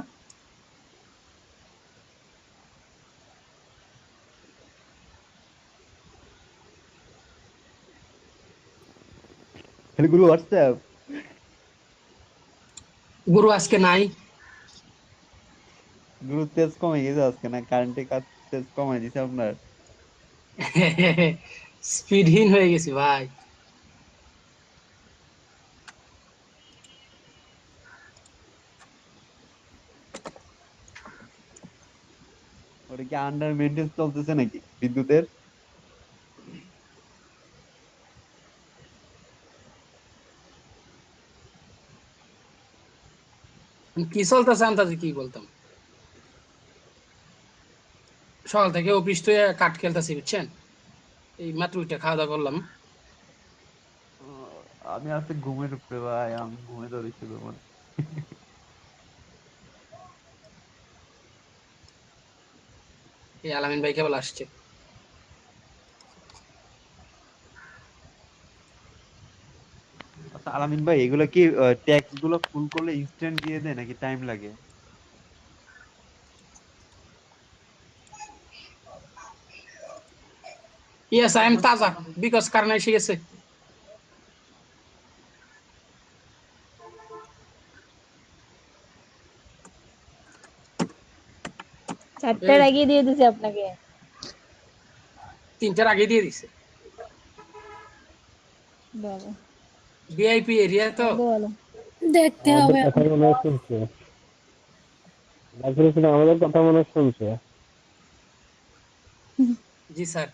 গুলো হোয়াটসঅ্যাপ গুরু আজকে নাই। গুলো তেজ কমে গেছে আজকে, না কারেন্টে কাজ তেজ কমাই দিছে আপনার? স্পিডহীন হয়ে গেছি ভাই। ওটা কি আন্ডার মেইনটেন্স চলতেছে নাকি বিদ্যুতের? কি চলতেছে আন্দাজে কি বলতাম, সকাল থেকে অফিস তো কাঠ খেলতেছি বুঝছেন, এই মাত্র উঠে খাওয়া দাওয়া করলাম। আমি আজকে ঘুমের উপরে ভাই, আমি ঘুমে ধরেছিল মানে। এই আলামিন ভাই কেবল আসছে। আচ্ছা আলামিন ভাই, এগুলো কি ট্যাক্স গুলো ফুল করলে ইনস্ট্যান্ট দিয়ে দেয় নাকি টাইম লাগে? Yes, I am Taza because কারণ এসে গেছে। চারটার আগে দিয়ে দিছে আপনাকে? 3টার আগে দিয়ে দিছে। বাবা, ভিআইপি এরিয়া তো। ভালো। দেখতে আমাদের হবে। কথা মনে হয় শুনছে, নাজরুল ইসলাম আমাদের কথা মনে হয় শুনছে। জি স্যার।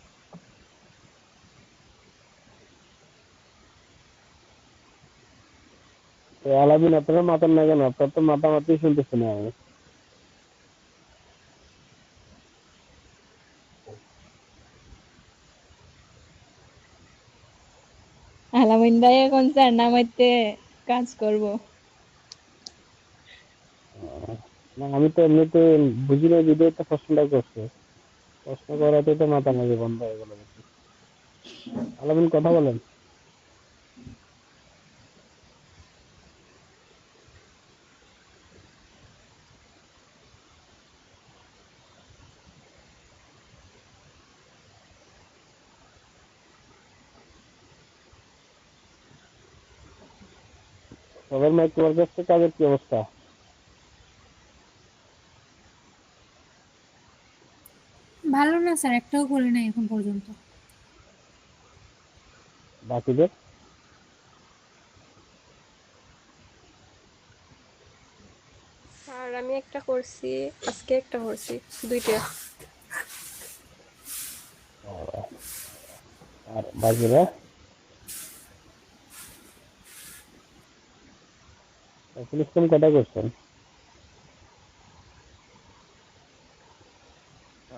তো আলামিন আপনারা মাতার না কেন? আপনার তো মাতামাতি শুনতেছি না আমি। আলামিন ভাই এখন স্যার নামাইতে কাজ করব। না আমি তো এমনিতে বুঝি না, ভিডিও তো প্রশ্নটা করছে, প্রশ্ন করাতে তো মাতামাতি বন্ধ হয়ে গেল। আলামিন কথা বলেন। সবার মাইক্রোবাস কাজের কি অবস্থা? ভালো না স্যার, একটাও করি নাই এখন পর্যন্ত। বাকিদের আর আমি একটা করছি, আজকে একটা করছি, 2টা। আর বাকিরা ইসলাম কটা করছেন?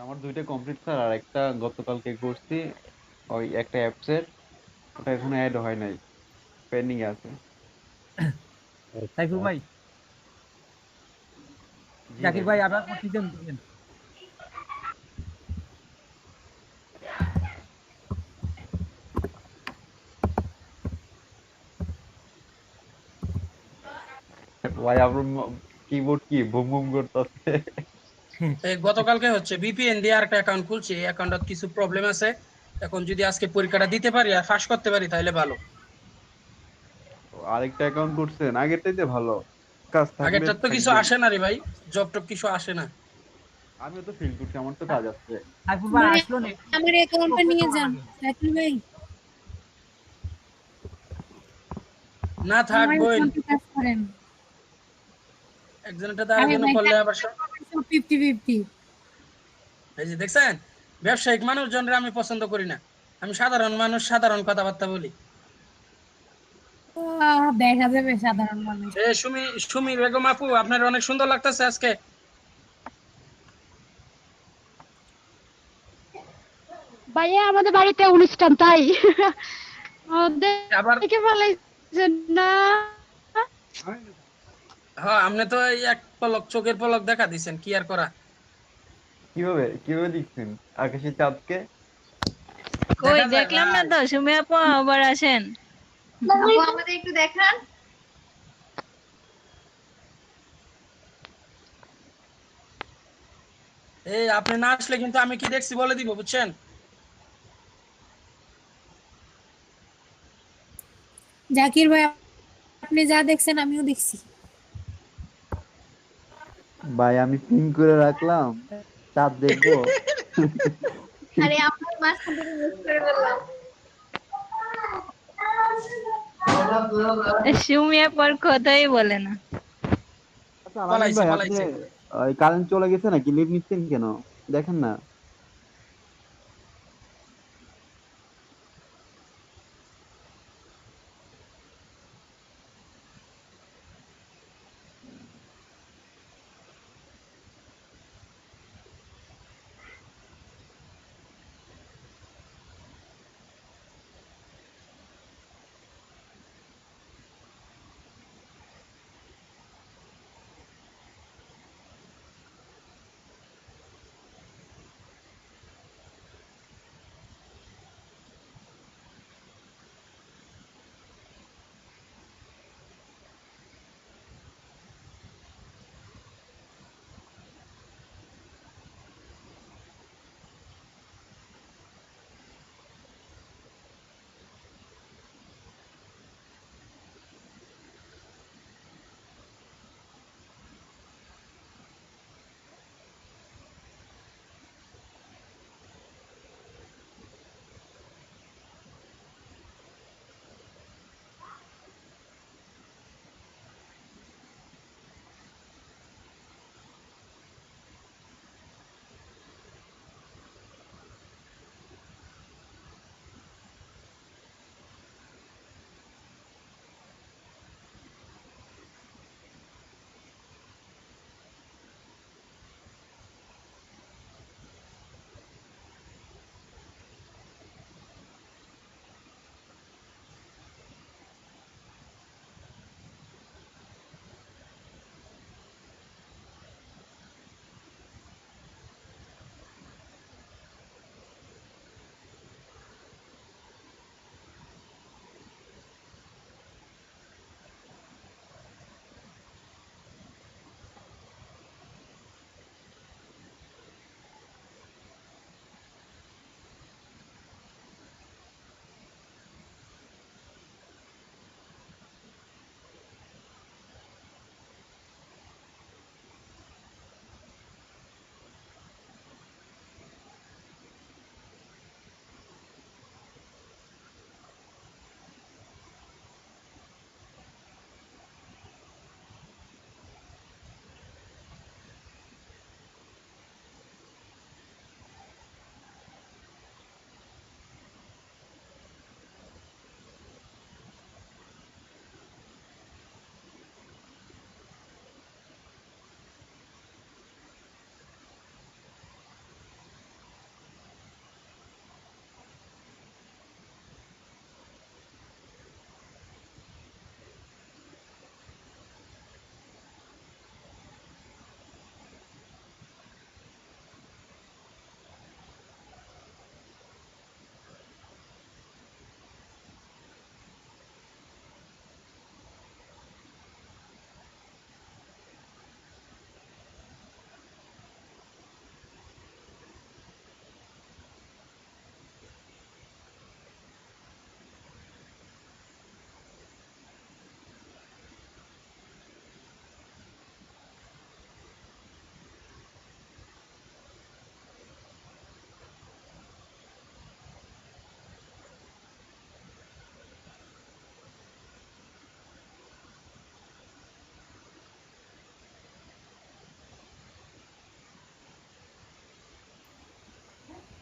আমার 2টা কমপ্লিট স্যার, আর একটা গতকালকে করছি, ওই একটা অ্যাপসের, ওটা এখনো অ্যাড হয় নাই, পেন্ডিং এ আছে। সাইফুল ভাই, জি জাকির ভাই। ভাই আবার করতেছেন দিবেন। ভাই আপনার কিবোর্ড কি বুম বুম করতেছে? এই গতকালকে হচ্ছে ভিপিএন দিয়ে আরেকটা অ্যাকাউন্ট খুলছি, এই অ্যাকাউন্টে কিছু প্রবলেম আছে। এখন যদি আজকে পরীক্ষাটা দিতে পারি আর পাস করতে পারি তাহলে ভালো। আরেকটা অ্যাকাউন্ট করছেন? আগেরটাইতে ভালো, কাজ থাকলে আগেরটার তো কিছু থাকবেই। আসে না রে ভাই, জব টব কিছু আসে না। আমিও তো ফিল করছি, আমার তো কাজ আছে। সাইফুল ভাই ভাই, আসলো না, আমার অ্যাকাউন্টটা নিয়ে যান সাইফুল ভাই। না থাক আমার বোন, অ্যাকাউন্টে কাজ করেন। একজনটা তার আরে জন্য ভাই, করলে আবার 50-50। এই যে দেখছেন, ব্যবসায়িক মানুষজনরা আমি পছন্দ করি না। আমি সাধারণ মানুষ, সাধারণ কথাবার্তা বলি। দেখা যাবে সাধারণ মানুষ। এ সুমি বেগম আপু, আপনার অনেক সুন্দর লাগতেছে আজকে। ভাইয়া আমাদের বাড়িতে অনুষ্ঠান তাই আমাদের আবার দেখে ফেলাইছেন না। হ্যাঁ, আপনি তো এই এক পলক চোখের পলক দেখা দিছেন, কি আর করা। কিভাবে কিভাবে দেখছেন আকাশের চাঁদকে? কই দেখা যায় দেখলাম না ভাই। তো, সুমি আপু আবার আসেন। আপু আমাদের একটু দেখান। এই আপনি না আসলে কিন্তু আমি কি দেখছি বলে দিব, বুঝছেন? জাকির ভাই, আপনি যা দেখছেন আমিও দেখছি। ভাই আমি পিন করে রাখলাম, চাঁদ দেখবো। আরে আমার মাঝখান থেকে মিস করে ফেললাম। সুমিয়া পর কথাই বলে না। আচ্ছা আলামিন পালাইছে ভাই, আপনি পালাইছে। কারেন্ট চলে গেছে নাকি, লিভ নিচ্ছেন কেন? দেখেন না।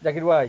জাকির ভাই,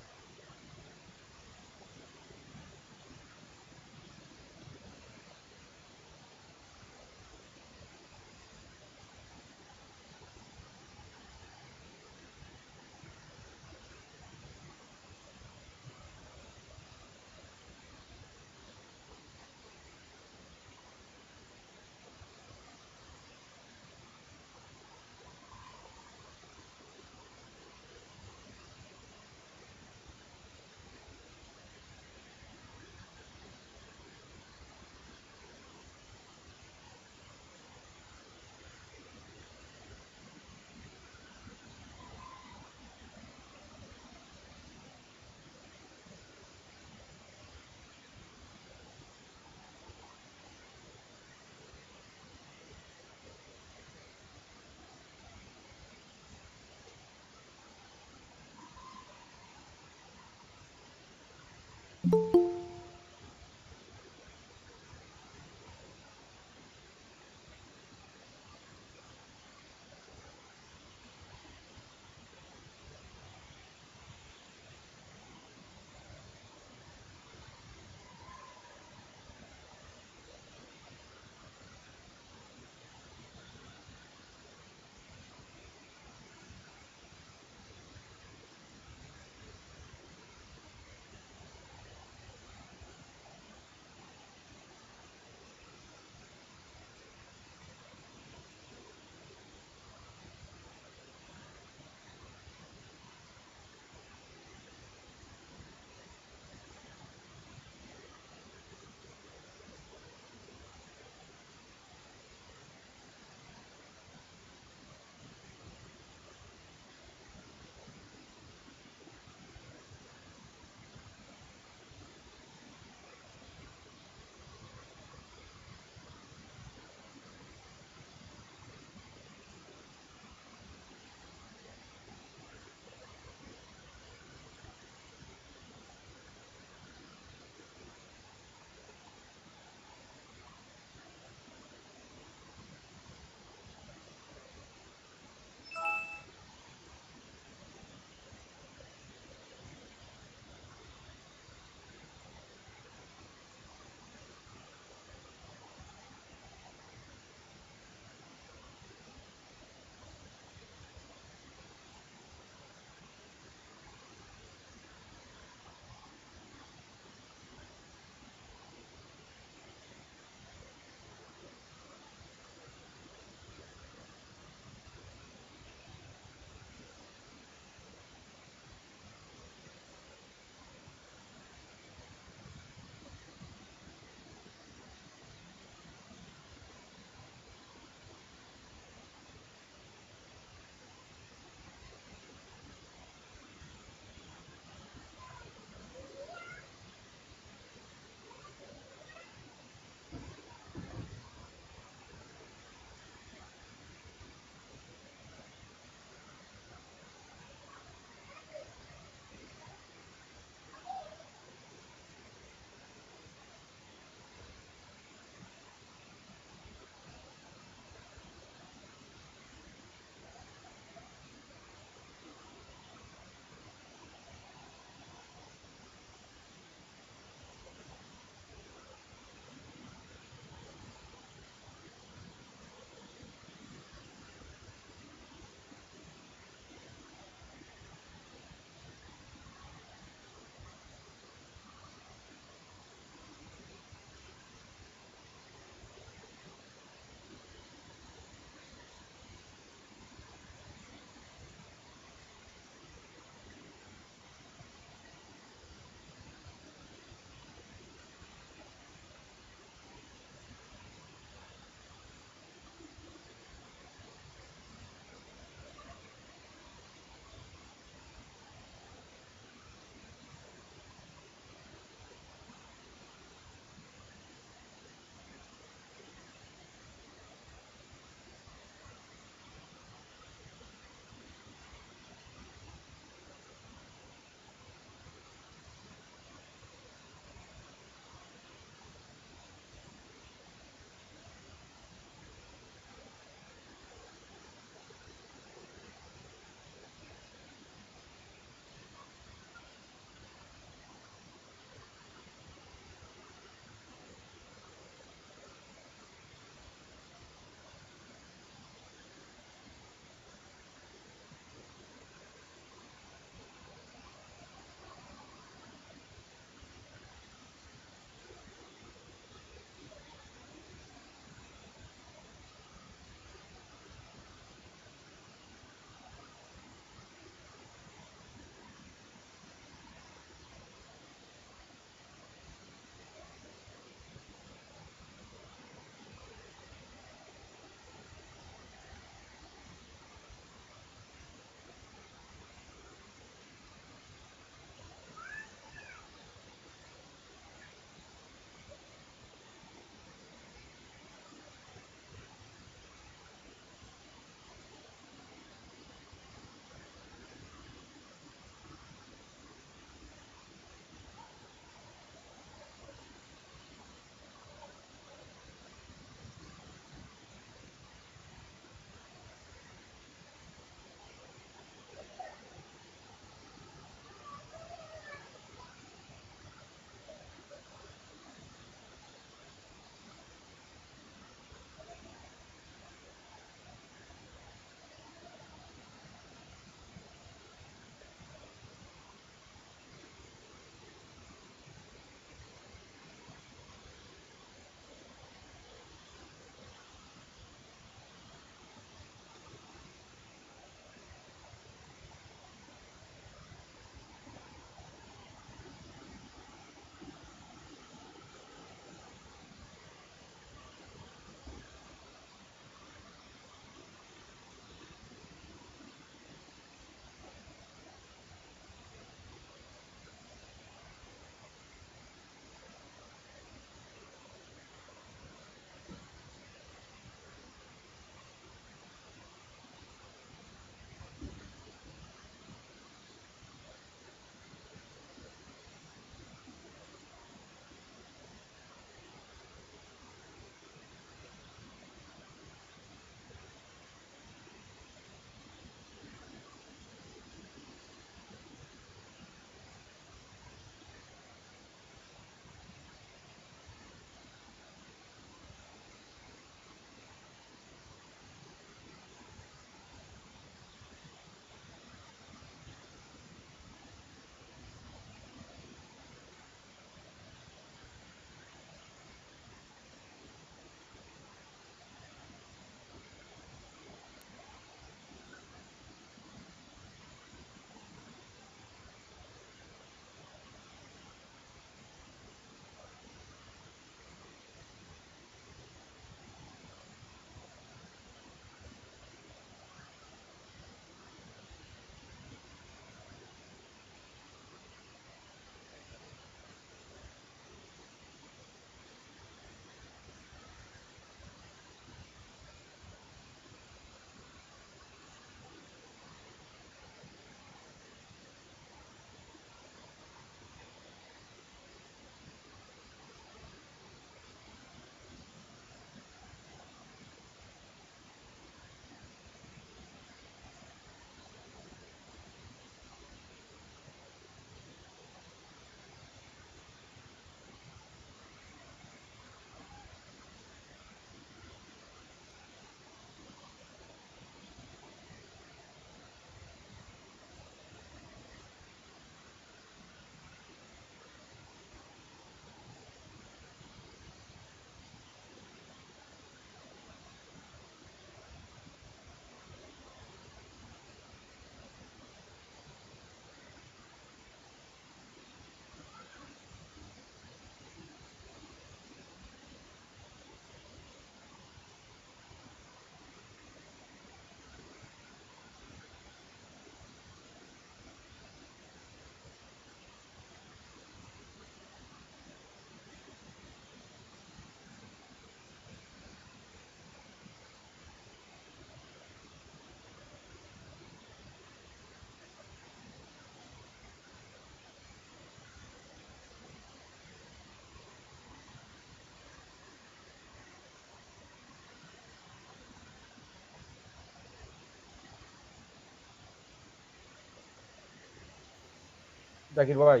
জাকির ভাই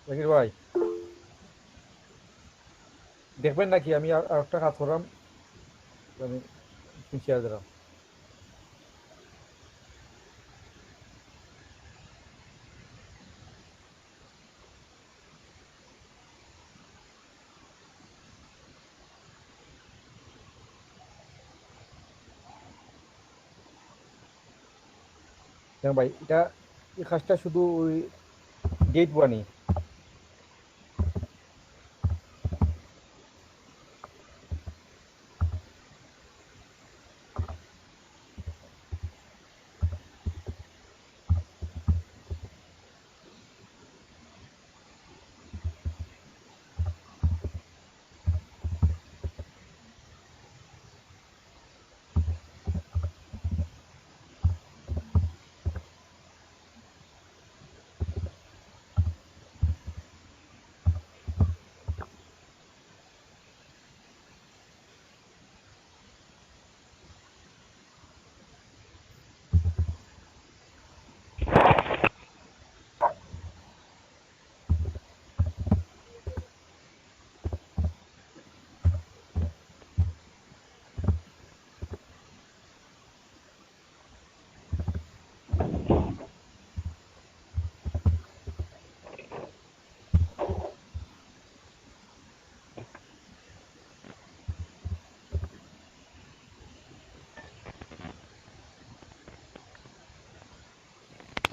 জাকির ভাই দেখবেন নাকি আমি আর একটা কাজ করলাম, আমি শেয়ার দিলাম। দেখেন ভাই এটা এই কাজটা শুধু ওই গেট বানি।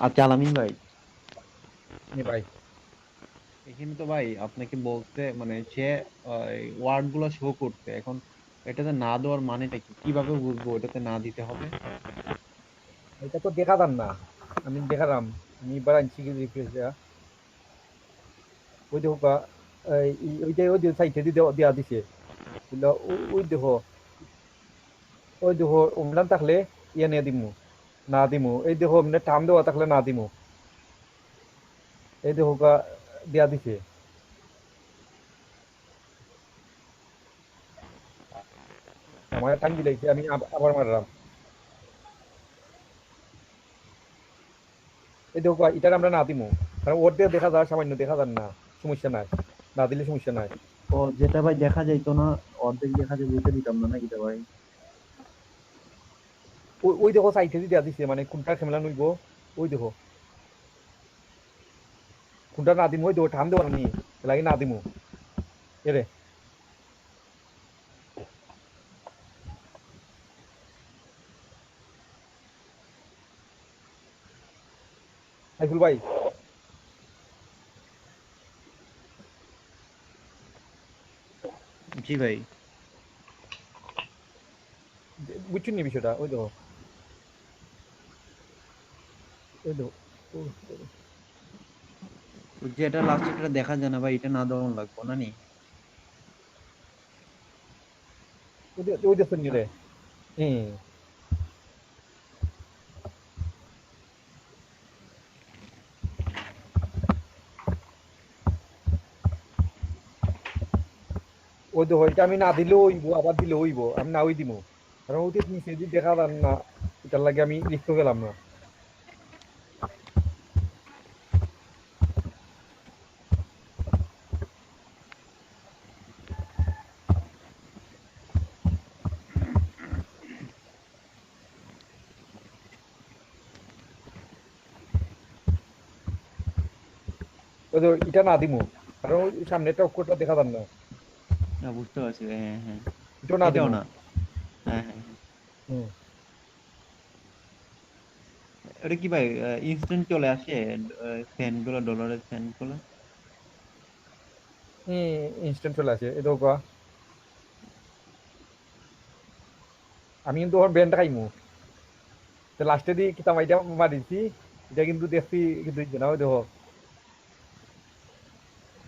আচ্ছা আলামিন ভাই, ভাই এখানে তো ভাই আপনাকে বলতে মানে সে ওয়ার্ড গুলো শো করতে, এখন এটাতে না দেওয়ার মানেটা কি, কিভাবে বুঝবো এটাতে না দিতে হবে? এটা তো দেখা যান না, আমি দেখালাম, আমি এবার আনছি কি রিফ্রেশ ওই দেখো ওইটা ওই যে সাইডে দেওয়া দিছে, ওই দেখো ওই দেখো অমলান থাকলে ইয়ে নিয়ে দিমু না দিমু, এই দেখো মানে টাম দেওয়া থাকলে না দিমু, এই দেখো দেয়া দিছে। আমার টাইম দিলাইছে, আমি আবার মারলাম, এই দেখো এটার আমরা না দিমু, কারণ ওর দিয়ে দেখা যায় সামান্য দেখা যান না, সমস্যা নাই, না দিলে সমস্যা নাই। ও যেটা ভাই দেখা যাইতো না, অর্ধেক দেখা যায়, বুঝতে দিতাম না নাকি ভাই? ওই দেখো সাইডে দেওয়া দিছে, মানে কোনটা খেমলা নইব, ওই দেখো কোনটা না দিমু, ওই দেখো টাম দেওয়া নি লাগে না দিমু এরে। সাইফুল ভাই জি ভাই। বুঝছেন নি বিষয়টা, ওই দেখো ওই দেখো যেটা লাস্টে এটা দেখা যায় না ভাই, এটা না দেওয়া লাগবে না নি? ওই দেখো নি রে। হ্যাঁ ওই দেখো এটা আমি না দিলেও হইব, আবার দিলেও হইব, আমি না ওই দিব, কারণ ওই নিচে যদি দেখা যান না, এটার লাগে আমি লিখতে গেলাম না। ওই দেখো এটা না দিব, কারণ ওই সামনেটা অক্ষরটা দেখা যান না, না বুঝতে পারছি, হ্যাঁ হ্যাঁ। এটাও না দিব। এটাও না, হ্যাঁ হ্যাঁ। হুম এটা কি ভাই ইনস্ট্যান্ট চলে আসে সেন্ট গুলো, ডলারের সেন্ট গুলো? ইনস্ট্যান্ট চলে আসে, এই দেখো আমি কিন্তু ওর ব্যান্ডটা খাইমু, তো লাস্টে দিয়ে কিতাম এটা মারিছি, এটা কিন্তু দেখছি কিন্তু না, ওই দেখো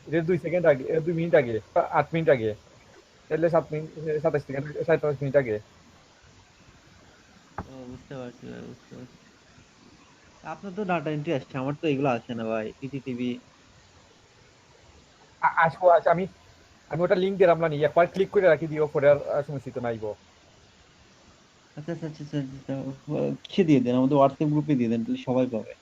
এটা 2 সেকেন্ড আগে, 2 মিনিট আগে, 8 মিনিট আগে, তাহলে 7 মিনিট 27 সেকেন্ড 27 মিনিট আগে। ও বুঝতে পারছি ভাই, বুঝতে পারছি। আপনার তো ডাটা এন্ট্রি আসছে, আমার তো এগুলো আসে না ভাই, টিটিটিভি। আসবো, আচ্ছা আমি আমি ওটা লিংক দিলাম না নি, একবার ক্লিক করে রাখি দিও, পরে আর সমস্যা তো নাইবো। আচ্ছা আচ্ছা আচ্ছা আচ্ছা আচ্ছা, কিসে দিয়ে দেন, আমাদের হোয়াটসঅ্যাপ গ্রুপে দিয়ে দেন, তাহলে সবাই পাবে।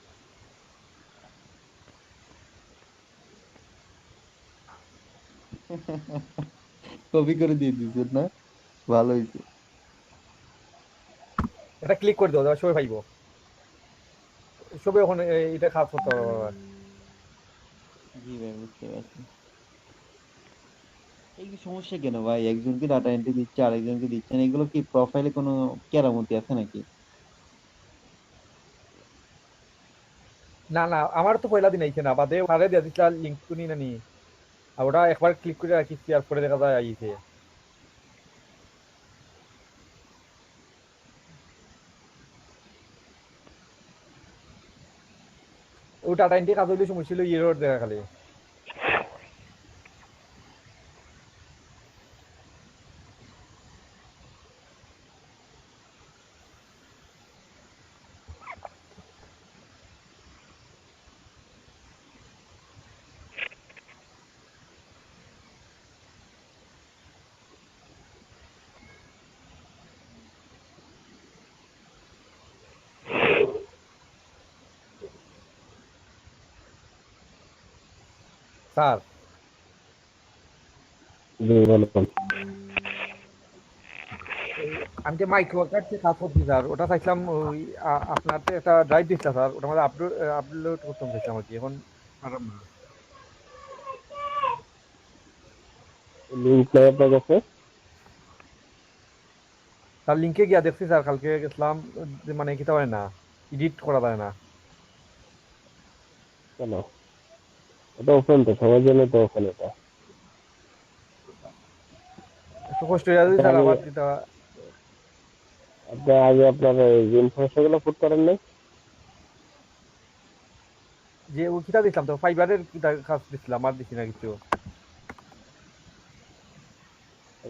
কপি করে দিয়ে দিচ্ছেন না, ভালো হয়েছে। এটা ক্লিক করে দাও, সবাই পাইবো। সবাই ওখানে এটা কাজ করতে হবে। জি ভাই, বুঝতে পারছি। এই কি সমস্যা কেন ভাই, একজনকে ডাটা এন্ট্রি দিচ্ছে আরেকজনকে দিচ্ছেন, এগুলো কি প্রোফাইলে কোনো কেরামতি আছে নাকি? না না, আমার তো পয়লা দিন আইছে না, বাদে ওখানে দিয়ে দিছিল লিংক শুনি না নি, আর ওটা একবার ক্লিক করে রাখিছি আর পরে দেখা যায় আইছে। ও ডাটা এন্ট্রি কাজ হইলে সমস্যা ছিল এরর দেখা খালি। স্যার জি বলুন। আমি যে মাইক্রো কার্ড যে কাজ করছি স্যার, ওটা চাইছিলাম ওই আপনার তো একটা ড্রাইভ দিচ্ছিল স্যার, ওটার মধ্যে আপলোড আপলোড করতে চাইছিলাম আর কি, এখন পারলাম না। লিঙ্ক নাই আপনার কাছে? স্যার লিঙ্কে গিয়া দেখছি স্যার, কালকে গেছিলাম, যে মানে কি হয় না, এডিট করা যায় না। কেন? এটা ওপেন তো, সবার জন্য তো ওপেন এটা। একটু কষ্ট হয়ে যাচ্ছে আপনার স্যার, আগে আবার যেটা আপনার ইনফরমেশন গুলো পুট করেন নাই? যে ও কিতা দিছিলাম তো, ফাইবারের কিতা কাজ দিছিলাম, আর দিছি না কিছু।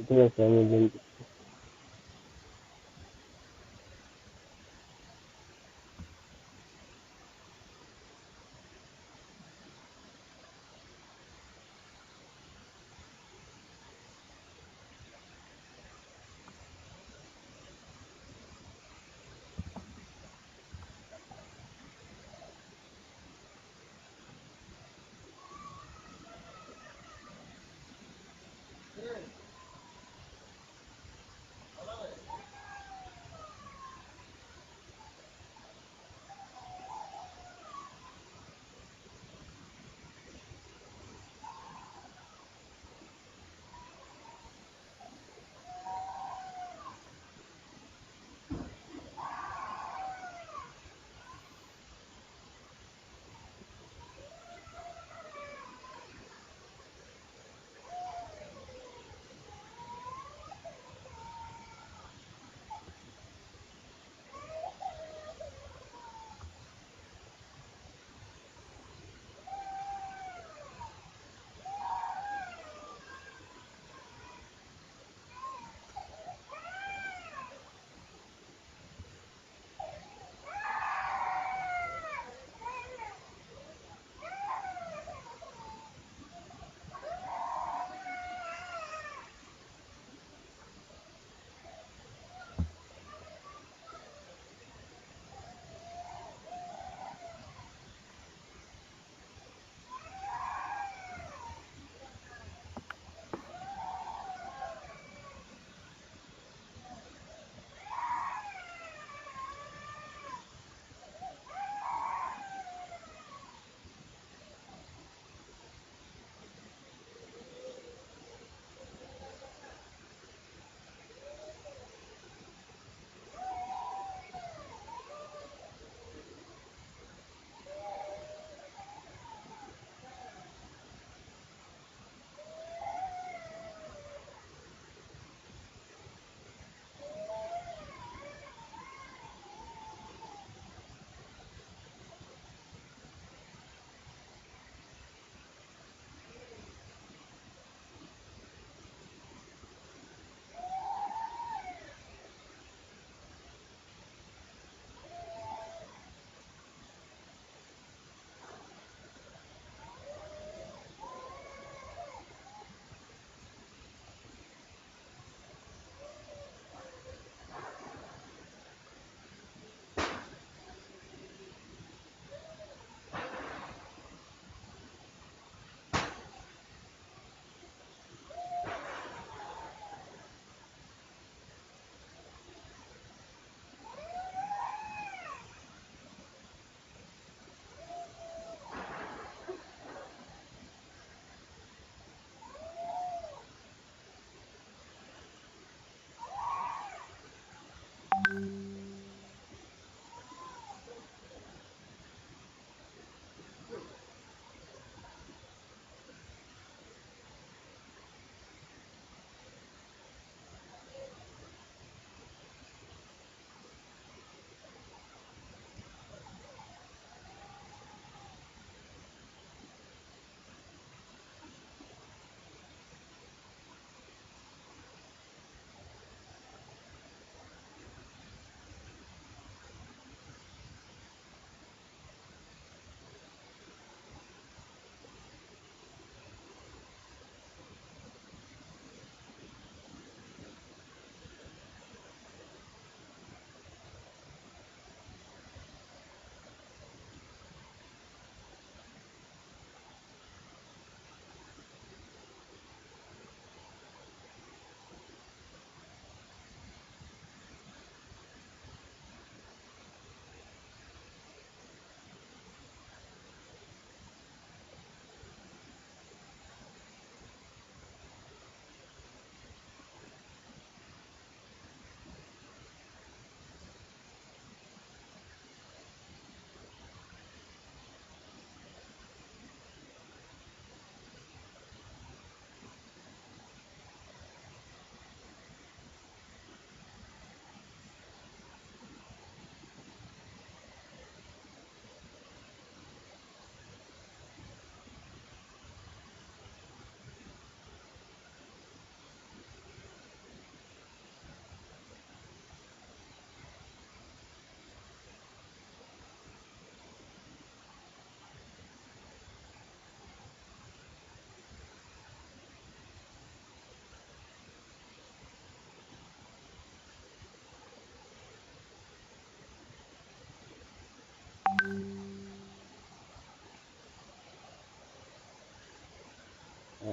ঠিক আছে, আমি লিঙ্ক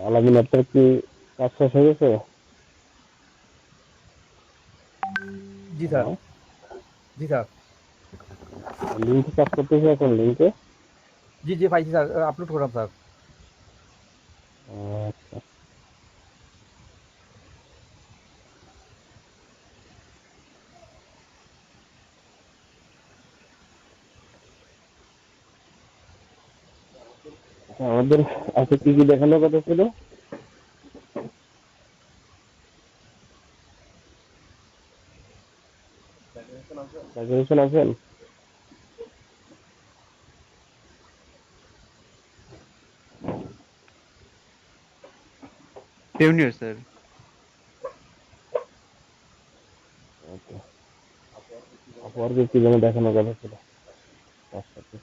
আলামিন আপনার কি কাজ শেষ হয়ে গেছে? জি স্যার, জি স্যার, লিঙ্কে কাজ করতেছে এখন লিঙ্কে? জি জি পাইছি স্যার, আপলোড করলাম স্যার। আচ্ছা আমাদের আজকে কি কি দেখানোর কথা ছিল? গ্রাজুয়েশন আছেন? Junior sir. আপওয়ার্কে কি যেন দেখানোর কথা ছিল তার সাথে।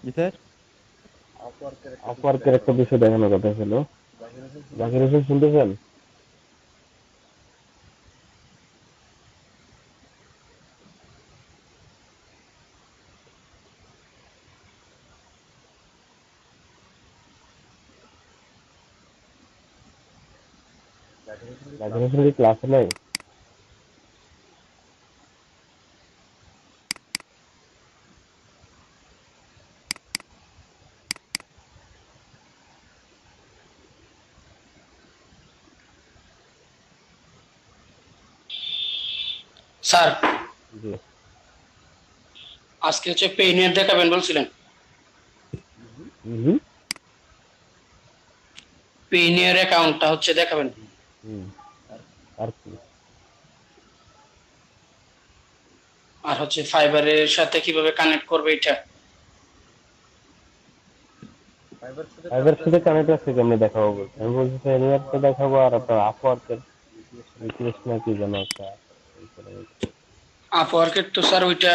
জি স্যার। আপওয়ার্কের একটা বিষয় দেখানোর কথা ছিল। জাকির হোসেন শুনতেছেন? জাকির হোসেন কি ক্লাসে নাই? স্যার জি আজকে হচ্ছে পেইনিয়ার দেখাবেন বলছিলেন, হুম পেইনিয়ার অ্যাকাউন্টটা হচ্ছে দেখাবেন। হুম আর কি? আর হচ্ছে ফাইবারের সাথে কিভাবে কানেক্ট করবে এটা। ফাইবার সাথে কানেক্ট আছে কেমনে দেখাবো বলতে আমি বলছি এনিওয়ারটা দেখাবো আর আপনার আপওয়ার্কের রিকোয়েস্ট না কি যেন একটা আপওয়ার্কের তো স্যার ওইটা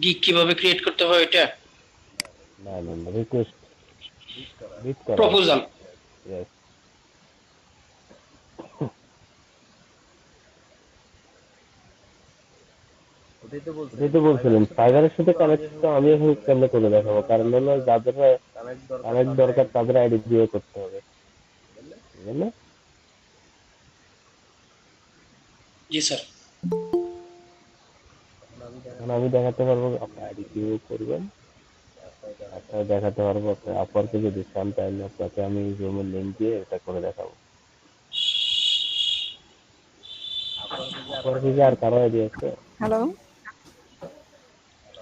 গিগ কিভাবে ক্রিয়েট করতে হয় এটা না না রিকোয়েস্ট রিড করা প্রপোজাল। ইয়েস ওটাই তো বলছিলেন ফাইবারের সাথে কানেক্ট তো আমি এখন কেমনে করে দেখাবো, কারণ হলো যাদের কানেক্ট দরকার তাদের আইডি দিয়ে করতে হবে, বুঝলেন না? জি স্যার। এখন আমি দেখাতে পারবো আপনি আইডি দিয়ে করবেন, আপনারা দেখাতে পারবো আপনি আপওয়ার্কে যদি চান তাহলে আপনাকে আমি জুমের লিঙ্ক দিয়ে এটা করে দেখাবো। আপওয়ার্কে কি আর কারো আইডি আছে? হ্যালো,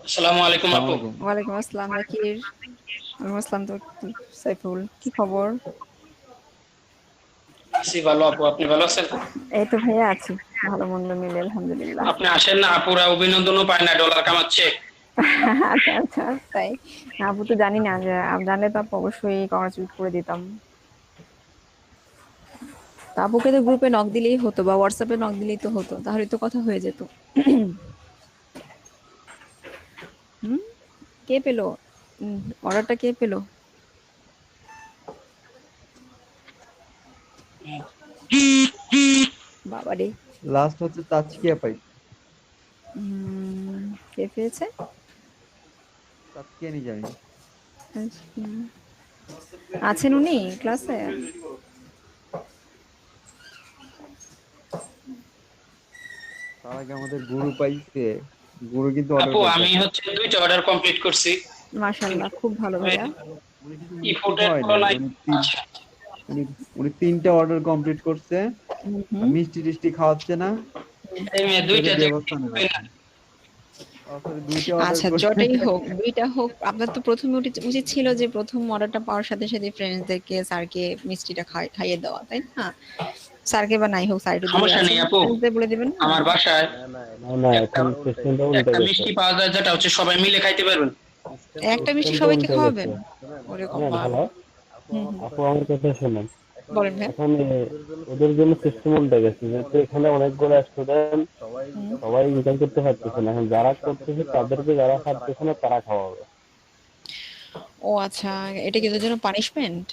আসসালামু আলাইকুম আপু। ওয়ালাইকুম আসসালাম জাকির। ওয়ালাইকুম আসসালাম তো সাইফুল, কি খবর? আছি ভালো আপু, আপনি ভালো আছেন? এই তো ভাইয়া আছি, ভালো মন্দ মিলে আলহামদুলিল্লাহ। আপনি আসেন না, আপুরা অভিনন্দনও পায় না, ডলার কামাচ্ছে। আচ্ছা আচ্ছা তাই না, আপু তো জানি না, যে জানলে তো আপু অবশ্যই কংগ্রাচুলেট করে দিতাম। তা আপুকে তো গ্রুপে নক দিলেই হতো বা হোয়াটসঅ্যাপে নক দিলেই তো হতো, তাহলে তো কথা হয়ে যেত। হুম, কে পেলো অর্ডারটা, কে পেলো? বাবারে, লাস্ট হচ্ছে তাজকিয়া পাই। কে পেয়েছে? তাজকিয়া নি জানি। আছেন উনি ক্লাসে? তার আগে আমাদের গুরু পাইছে, গুরু কিন্তু আপু আমি হচ্ছে 2টা অর্ডার কমপ্লিট করছি। মাশাআল্লাহ, খুব ভালো ভাইয়া। ইফোর্টের তুলনায় উনি 3টা অর্ডার কমপ্লিট করছে, মিষ্টি টিষ্টি খাওয়াচ্ছে না, এই মেয়ে 2টা আচ্ছা জটাই হোক, 2টা হোক, আপনার তো প্রথমে উচিত ছিল যে প্রথম অর্ডারটা পাওয়ার সাথে সাথে ফ্রেন্ডসদেরকে স্যারকে মিষ্টিটা খাইয়ে দেওয়া, তাই না? স্যারকে বা নাই হোক, স্যার একটু সমস্যা নেই আপু, বলে দিবেন। আমার বাসায় না এখন সিস্টেমটা উল্টে একটা গেছে। মিষ্টি পাওয়া যায় যেটা হচ্ছে সবাই মিলে খাইতে পারবেন। একটা মিষ্টি সবাইকে খাওয়াবেন? ওরে কপাল। হ্যালো আপু আমার কথা শুনুন, বলেন ভাই। এখন ওদের জন্য সিস্টেম উল্টে গেছে, যেহেতু এখানে অনেকগুলো স্টুডেন্ট সবাই ইনকাম করতে পারতেছে না, এখন যারা করতেছে তাদেরকে, যারা খাচ্ছে না তারা খাওয়াবে। ও আচ্ছা, এটা কি ওদের জন্য পানিশমেন্ট?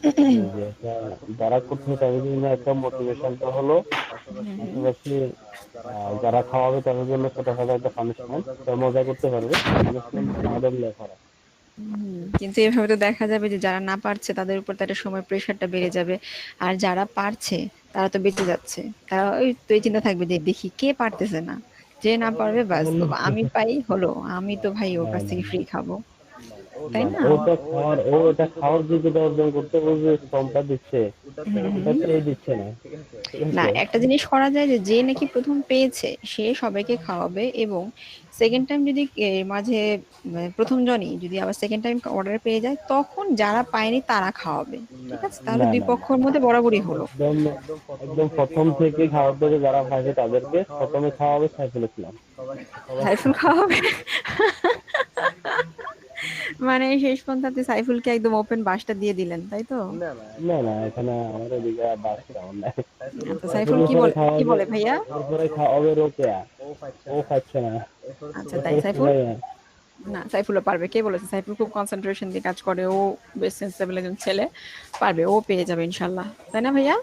যে যারা করতে তাদের জন্য একটা মোটিভেশনটা হলো, পাশাপাশি যারা খাওয়াবে তাদের জন্য ছোটখাটো একটা পানিশমেন্ট, মজা করতে পারবে, পানিশমেন্ট আমাদের লেখারা। কিন্তু এভাবে তো দেখা যাবে যে যারা না পারছে তাদের উপর তো একটা সময় প্রেশারটা বেড়ে যাবে, আর যারা পারছে তারা তো বেঁচে যাচ্ছে, তারা ওই তো এই চিন্তা থাকবে যে দেখি কে পারতেছে না, যে না পারবে ব্যাস আমি পাই হলো, আমি তো ভাই ওর কাছ থেকে ফ্রি খাবো, তাই না? ওটা খাওয়ার যোগ্যতা অর্জন করতে যে শ্রমটা দিচ্ছে ওটা তো দিচ্ছে না। না, একটা জিনিস করা যায় যে নাকি প্রথম পেয়েছে সে সবাইকে খাওয়াবে, এবং সেকেন্ড টাইম যদি মাঝে প্রথম জনই যদি আবার সেকেন্ড টাইম অর্ডার পেয়ে যায় তখন যারা পায়নি তারা খাওয়াবে, ঠিক আছে? তাহলে দুই পক্ষের মধ্যে বরাবরই হলো। একদম প্রথম থেকে খাওয়ার থেকে যারা পাইছে তাদেরকে প্রথমে খাওয়াবে সাইফুল ইসলাম। সাইফুল খাওয়াবে মানে শেষ পর্যন্ত আপনি সাইফুলকে একদম ওপেন বাসটা দিয়ে দিলেন, তাই তো? না, এখানে আমাদের এদিকে বাস কেমন নাই। সাইফুল কি বলে ভাইয়া? এরপরে খাওয়াবে রোকেয়া, ও খাচ্ছে না। আচ্ছা, তাই সাইফুল না, সাইফুলও পারবে। কে বলেছে? সাইফুল খুব কনসেন্ট্রেশন দিয়ে কাজ করে, ও বেস্ট সেন্সেবল একজন ছেলে, পারবে, ও পেয়ে যাবে ইনশাল্লাহ, তাই না ভাইয়া?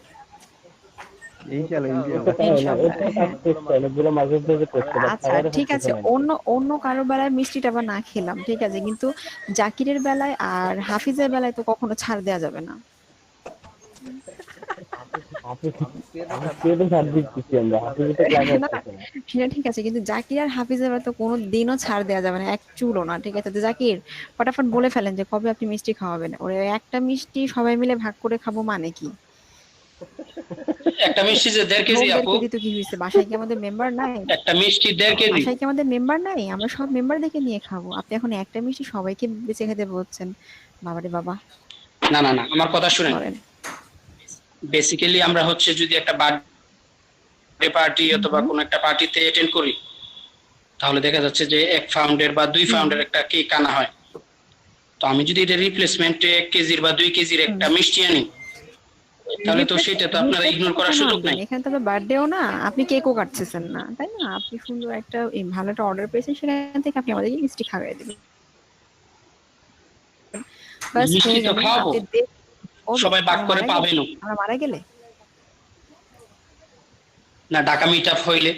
আচ্ছা ঠিক আছে, অন্য কারোর বেলায় মিষ্টিটা বা না খেলাম, ঠিক আছে, কিন্তু জাকিরের বেলায় আর হাফিজের বেলায় তো কখনো ছাড় দেওয়া যাবে না। সেটা ঠিক আছে, কিন্তু জাকির আর হাফিজের বেলায় তো কোনো দিনও ছাড় দেওয়া যাবে না, এক চুলও না, ঠিক আছে? তো জাকির ফটাফট বলে ফেলেন যে কবে আপনি মিষ্টি খাওয়াবেন। ওরে একটা মিষ্টি সবাই মিলে ভাগ করে খাবো মানে কি? একটা মিষ্টি যে 1.5 কেজি আপু, তো কি হইছে? বাসায় কি আমাদের মেম্বার নাই? একটা মিষ্টি 1.5 কেজি, বাসায় কি আমাদের মেম্বার নাই? আমরা সব মেম্বারদেরকে নিয়ে খাবো, আপনি এখন একটা মিষ্টি সবাইকে বেঁচে খেতে বলছেন? বাবারে বাবা। না আমার কথা শুনেন। বেসিক্যালি আমরা হচ্ছে যদি একটা বার্থডে পার্টি অথবা কোন একটা পার্টিতে অ্যাটেন্ড করি, তাহলে দেখা যাচ্ছে যে 1 পাউন্ডের বা 2 পাউন্ডের একটা কেক আনা হয়। তো আমি যদি এটা রিপ্লেসমেন্টে 1 কেজির বা 2 কেজির একটা মিষ্টি আনি, তাহলে তো সেটা তো আপনারা ইগনোর করার সুযোগ নাই। এখানে তো বার্থডেও না, আপনি কেকও কাটছেন না, তাই না? আপনি সুন্দর একটা ভালো একটা অর্ডার পেয়েছেন, সেখান থেকে আপনি আমাদেরকে মিষ্টি খাওয়াই দিবেন। বাস মিষ্টি তো খাওয়াবো, সবাই ভাগ করে পাবে না। আমরা মারা গেলে না, ঢাকা মিটআপ হইলে।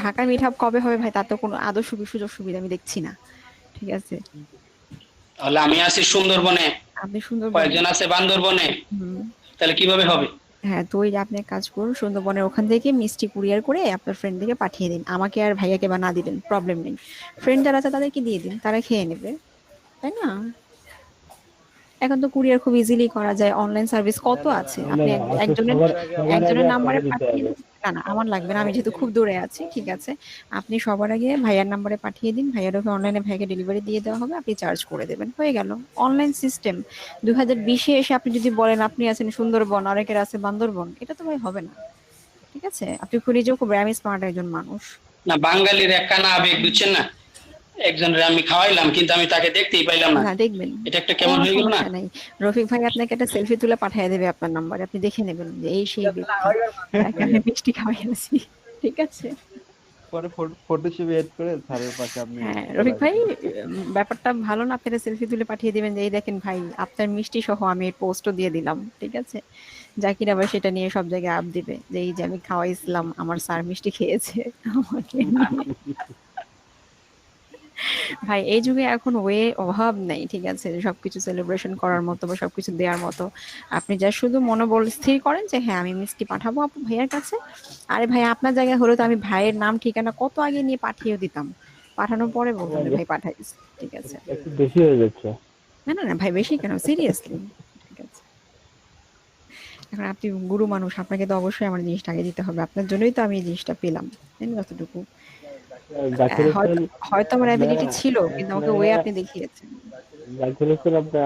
ঢাকা মিটআপ কবে হবে ভাই? তার তো কোনো আদর্শ সুযোগ সুবিধা আমি দেখছি না, ঠিক আছে? তাহলে আমি আছি সুন্দরবনে, আপনি সুন্দরবনে, কয়েকজন আছে বান্দরবনে, তাহলে কিভাবে হবে? হ্যাঁ, তো ওই যে আপনি এক কাজ করুন, সুন্দরবনের ওখান থেকে মিষ্টি কুরিয়ার করে আপনার ফ্রেন্ডদেরকে পাঠিয়ে দিন, আমাকে আর ভাইয়াকে বা না দিলেন প্রবলেম নেই, ফ্রেন্ড যারা আছে তাদেরকে দিয়ে দিন, তারা খেয়ে নেবে, তাই না? এখন তো কুরিয়ার খুব ইজিলি করা যায়, অনলাইন সার্ভিস কত আছে, আপনি একজনের নাম্বারে পাঠিয়ে দিন। না আমার লাগবে না, আমি যেহেতু খুব দূরে আছি, ঠিক আছে? আপনি সবার আগে ভাইয়ার নাম্বারে পাঠিয়ে দিন, ভাইয়ার ওকে অনলাইনে ভাইয়াকে ডেলিভারি দিয়ে দেওয়া হবে, আপনি চার্জ করে দেবেন, হয়ে গেল। অনলাইন সিস্টেম 2020-এ এসে আপনি যদি বলেন আপনি আছেন সুন্দরবন, অনেকের আছে বান্দরবন, এটা তো ভাই হবে না, ঠিক আছে? আপনি নিজেও খুব স্মার্ট একজন মানুষ না, বাঙালির একখানা আবেগ, বুঝছেন না? একজনের আমি খাওয়াইলাম কিন্তু আমি তাকে দেখতেই পাইলাম না, দেখবেন এটা একটা কেমন হয়ে গেল না? রফিক ভাই আপনাকে একটা সেলফি তুলে পাঠিয়ে দেবে আপনার নাম্বারে, আপনি দেখে নেবেন যে এই সেই ব্যক্তি মিষ্টি খাওয়াইছি, ঠিক আছে? পরে ফটোশপ এড করে স্যারের পাশে আপনি। হ্যাঁ রফিক ভাই, ব্যাপারটা ভালো না? আপনারা সেলফি তুলে পাঠিয়ে দিবেন যে এই দেখেন ভাই আপনার মিষ্টি সহ আমি পোস্টও দিয়ে দিলাম, ঠিক আছে? জাকির আবার সেটা নিয়ে সব জায়গায় আপ দিবে যে এই যে আমি খাওয়াইছিলাম, আমার স্যার মিষ্টি খেয়েছে আমাকে। ভাই এই যুগে এখন অভাব নেই, ঠিক আছে? সবকিছু সেলিব্রেশন করার মতো বা সবকিছু দেওয়ার মতো, আপনি যা শুধু মনোবল স্থির করেন যে হ্যাঁ আমি মিষ্টি পাঠাবো আপু ভাইয়ার কাছে। আরে ভাই আপনার জায়গায় হলো তো আমি ভাইয়ের নাম ঠিকানা কত আগে নিয়ে পাঠিয়ে দিতাম, পাঠানোর পরে বলতাম ভাই পাঠাইস, ঠিক আছে? একটু বেশি হয়ে যাচ্ছে। না ভাই বেশি কেন, সিরিয়াসলি, ঠিক আছে? এখন আপনি গুরু মানুষ, আপনাকে তো অবশ্যই আমার জিনিসটা আগে দিতে হবে, আপনার জন্যই তো আমি এই জিনিসটা পেলাম, তাই না? যতটুকু হয়তো আমার অ্যাবিলিটি ছিল, কিন্তু আমাকে ওয়ে আপনি দেখিয়েছেন।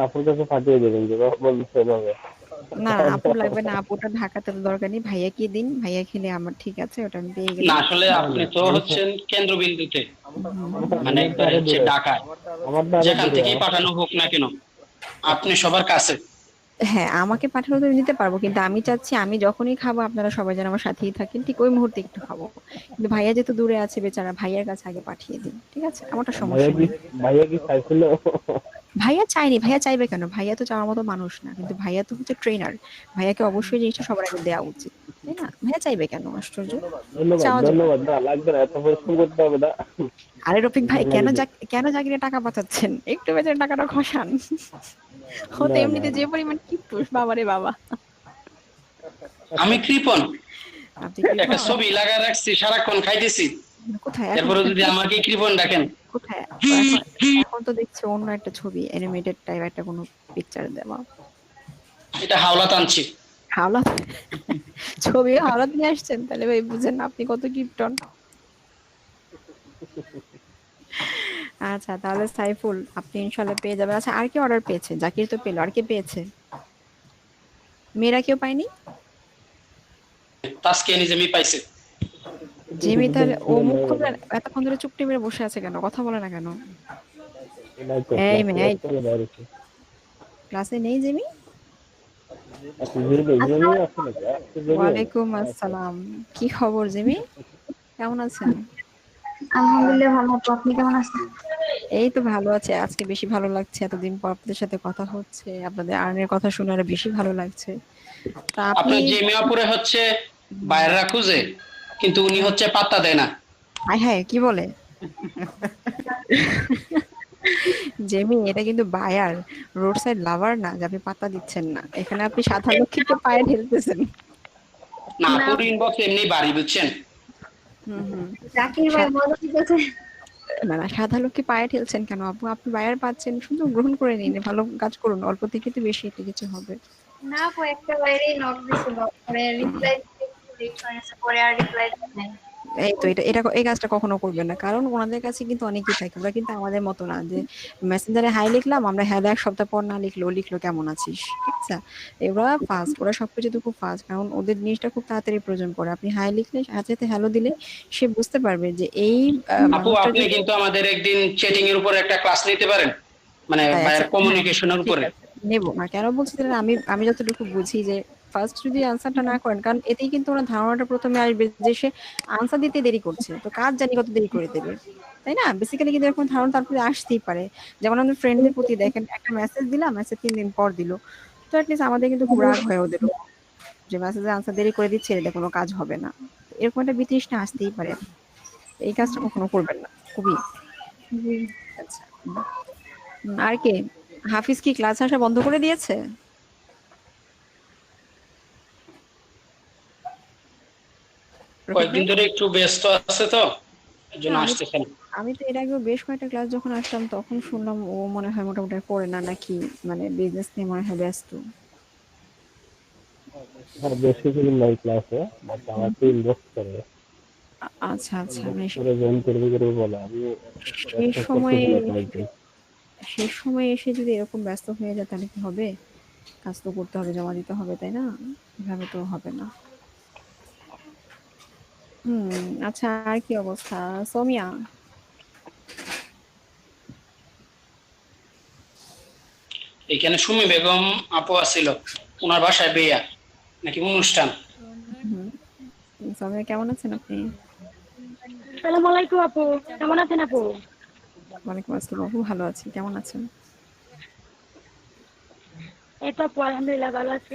আপনার কাছে পাঠিয়ে দেবেন যে বলছেন হবে না আপু লাগবে না, আপুটা ঢাকাতে তো দরকার নেই, ভাইয়াকে দিন, ভাইয়া খেলে আমার ঠিক আছে, ওটা আমি পেয়ে গেলাম। না আসলে আপনি তো হচ্ছেন কেন্দ্রবিন্দুতে, মানে একবার হচ্ছে ঢাকায়, যেখান থেকেই পাঠানো হোক না কেন আপনি সবার কাছে। হ্যাঁ আমাকে পাঠানো তো নিতে পারবো, কিন্তু আমি চাচ্ছি আমি যখনই খাবো আপনারা সবাই যেন আমার সাথেই থাকেন, ঠিক ওই মুহূর্তে একটু খাবো, কিন্তু ভাইয়া যেহেতু দূরে আছে বেচারা, ভাইয়ার কাছে আগে পাঠিয়ে দিন, ঠিক আছে? আমারটা সমস্যা নেই। ভাইয়া কি সাইফুল ভাইয়া চাইনি, ভাইয়া চাইবে কেন? ভাইয়া তো চাওয়ার মতো মানুষ না, কিন্তু ভাইয়া তো হচ্ছে ট্রেনার, ভাইয়াকে অবশ্যই জিনিসটা সবার আগে দেওয়া উচিত, তাই না? ভাইয়া চাইবে কেন? আশ্চর্য, ধন্যবাদ চাওয়া যাবে। ধন্যবাদ, না লাগবে না, এত পরিশ্রম করতে হবে না। আরে রফিক ভাই, ভালো কেন লাগে। কেন জাগিরে টাকা পাঠাচ্ছেন? একটু বেতন টাকাটা খসান। ও তো না না এমনিতে না। যে পরিমাণ কিপ্টুস, বাবারে বাবা। আমি কৃপণ, আপনি একটা কৃপণ? ছবি লাগা রাখছি, সারাক্ষণ খাইতেছি, কোথায় এখন? এরপরে যদি আমাকে কৃপণ ডাকেন। কোথায় এখন? এখন তো দেখছি অন্য একটা ছবি, অ্যানিমেটেড টাইপ একটা কোনো পিকচার দেওয়া। এটা হাওলাত আনছি। হাওলাত? ছবি হাওলাত নিয়ে আসছেন? তাহলে ভাই বুঝেন আপনি কত কিপটন। আচ্ছা, তাহলে সাইফুল আপনি ইনশাল্লাহ পেয়ে যাবেন। আচ্ছা, আর কি অর্ডার পেয়েছে? জাকির তো পেলো, আর কি পেয়েছে? মেয়েরা কেউ পায়নি? তাসকে নিজে মি পাইছে। জিমি তাহলে ও মুখ খুলে এতক্ষণ ধরে চুপটি মেরে বসে আছে কেন? কথা বলে না কেন? এই মেয়ে, এই ক্লাসে নেই জিমি? ওয়ালাইকুম আসসালাম। কি খবর জিমি, কেমন আছেন? আলহামদুলিল্লাহ ভালো, আপনি কেমন আছেন? এই তো ভালো আছে, আজকে বেশি ভালো লাগছে, এতদিন পর আপনাদের সাথে কথা হচ্ছে, আপনাদের আর্নের কথা শুনে আরো বেশি ভালো লাগছে। তা আপনি আপনার যে মিয়াপুরে হচ্ছে বাইরেরা খুঁজে, কিন্তু উনি হচ্ছে পাত্তা দেয় না। হায় হায়, কি বলে? জেমি, এটা কিন্তু বায়ার, রোড সাইড লাভার না যে আপনি পাত্তা দিচ্ছেন না। এখানে আপনি সাধারণ লক্ষ্মীকে পায়ে ঢেলতেছেন। না, পুরো ইনবক্স এমনি বাড়ি, বুঝছেন? জাকির ভাই মজা দিতেছে। না না, সাদা লোককে পায়ে ঠেলছেন কেন আপু? আপনি বায়ার পাচ্ছেন, শুধু গ্রহণ করে নিন, ভালো কাজ করুন, অল্প থেকে তো বেশি একটা কিছু হবে। না আপু, একটা বাইরেই নক দিছিল, পরে রিপ্লাই দিতে লেট হয়ে গেছে, পরে আর রিপ্লাই দেয়। এই তো এই কাজটা কখনো করবেন না, কারণ ওনাদের কাছে কিন্তু অনেকেই থাকে, ওরা কিন্তু আমাদের মতো না যে মেসেঞ্জারে হাই লিখলাম আমরা, হ্যাঁ এক সপ্তাহ পর না লিখলো কেমন আছিস, ঠিক আছে? ওরা ফাস্ট, ওরা সবকিছুতে খুব ফাস্ট, কারণ ওদের জিনিসটা খুব তাড়াতাড়ি প্রয়োজন পড়ে। আপনি হাই লিখলে সাথে হ্যালো দিলে সে বুঝতে পারবে যে এই আপু আপনি কিন্তু আমাদের একদিন চ্যাটিং এর উপর একটা ক্লাস নিতে পারেন, মানে বায়ার কমিউনিকেশনের উপরে। নেব না, কেন বলছি আমি যতটুকু বুঝি যে ফার্স্ট যদি আনসারটা না করেন, কারণ এতেই কিন্তু ওনার ধারণাটা প্রথমে আসবে যে সে আনসার দিতে দেরি করছে, তো কাজ জানি কত দেরি করে দেবে, তাই না? বেসিক্যালি কিন্তু এরকম ধারণা তারপরে আসতেই পারে। যেমন আমাদের ফ্রেন্ডদের প্রতি দেখেন, একটা মেসেজ দিলাম, মেসেজ 3 দিন পর দিল, তো অ্যাটলিস্ট আমাদের কিন্তু খুব রাগ হয় ওদের যে মেসেজে আনসার দেরি করে দিচ্ছে, এটা কোনো কাজ হবে না, এরকম একটা বিতৃষ্ণা আসতেই পারে। এই কাজটা কখনো করবেন না, খুবই। আচ্ছা, আর কে? হাফিজ কি ক্লাস আসা বন্ধ করে দিয়েছে? কয়েকদিন ধরে একটু ব্যস্ত আছে তো, এজন্য আসতেছেন। আমি তো এর আগেও বেশ কয়েকটা ক্লাস যখন আসতাম তখন শুনলাম ও মনে হয় মোটামুটি আর পড়ে না নাকি, মানে বিজনেস নিয়ে মনে হয় ব্যস্ত। বেশ কিছুদিন নাই ক্লাসে, বাট আমাকে ইনবক্স করে। আচ্ছা আচ্ছা, পুরো জয়েন করবে করে বলে, আমি শেষ সময় এসে যদি এরকম ব্যস্ত হয়ে যায় তাহলে কি হবে? কাজ তো করতে হবে, জমা দিতে হবে, তাই না? এভাবে তো হবে না। আচ্ছা, আর কি অবস্থা সোমিয়া? এখানে সুমি বেগম আপু আসছিল, ওনার বাসায় বিয়া নাকি অনুষ্ঠান। সোমিয়া কেমন আছেন আপনি? আসসালামু আলাইকুম আপু, কেমন আছেন আপু? ওয়ালাইকুম আসসালাম আপু, ভালো আছি, কেমন আছেন? এই তো আপু আলহামদুলিল্লাহ ভালো আছি।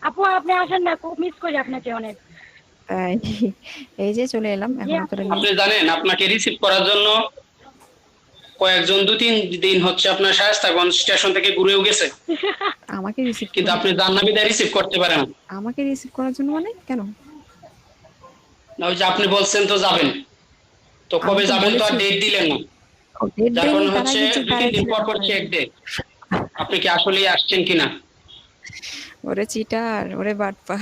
আপু আপনি আসেন না, খুব মিস করি আপনাকে অনেক। এই যে চলে এলাম এখন। আপনি জানেন আপনাকে রিসিভ করার জন্য কয়েকজন 2-3 দিন হচ্ছে আপনার শায়েস্তাগঞ্জ স্টেশন থেকে ঘুরেও গেছে। আমাকে রিসিভ, কিন্তু আপনি জান্নাবিদা রিসিভ করতে পারেন। আমাকে রিসিভ করার জন্য মানে কেন? না, ওই যে আপনি বলছেন তো যাবেন, তো কবে যাবেন তো আর ডেট দিলেন না, যখন হচ্ছে 2-3 দিন পর চেক ডে, আপনি কি আসলেই আসছেন কিনা। ওরে চিটার, ওরে বাটপার।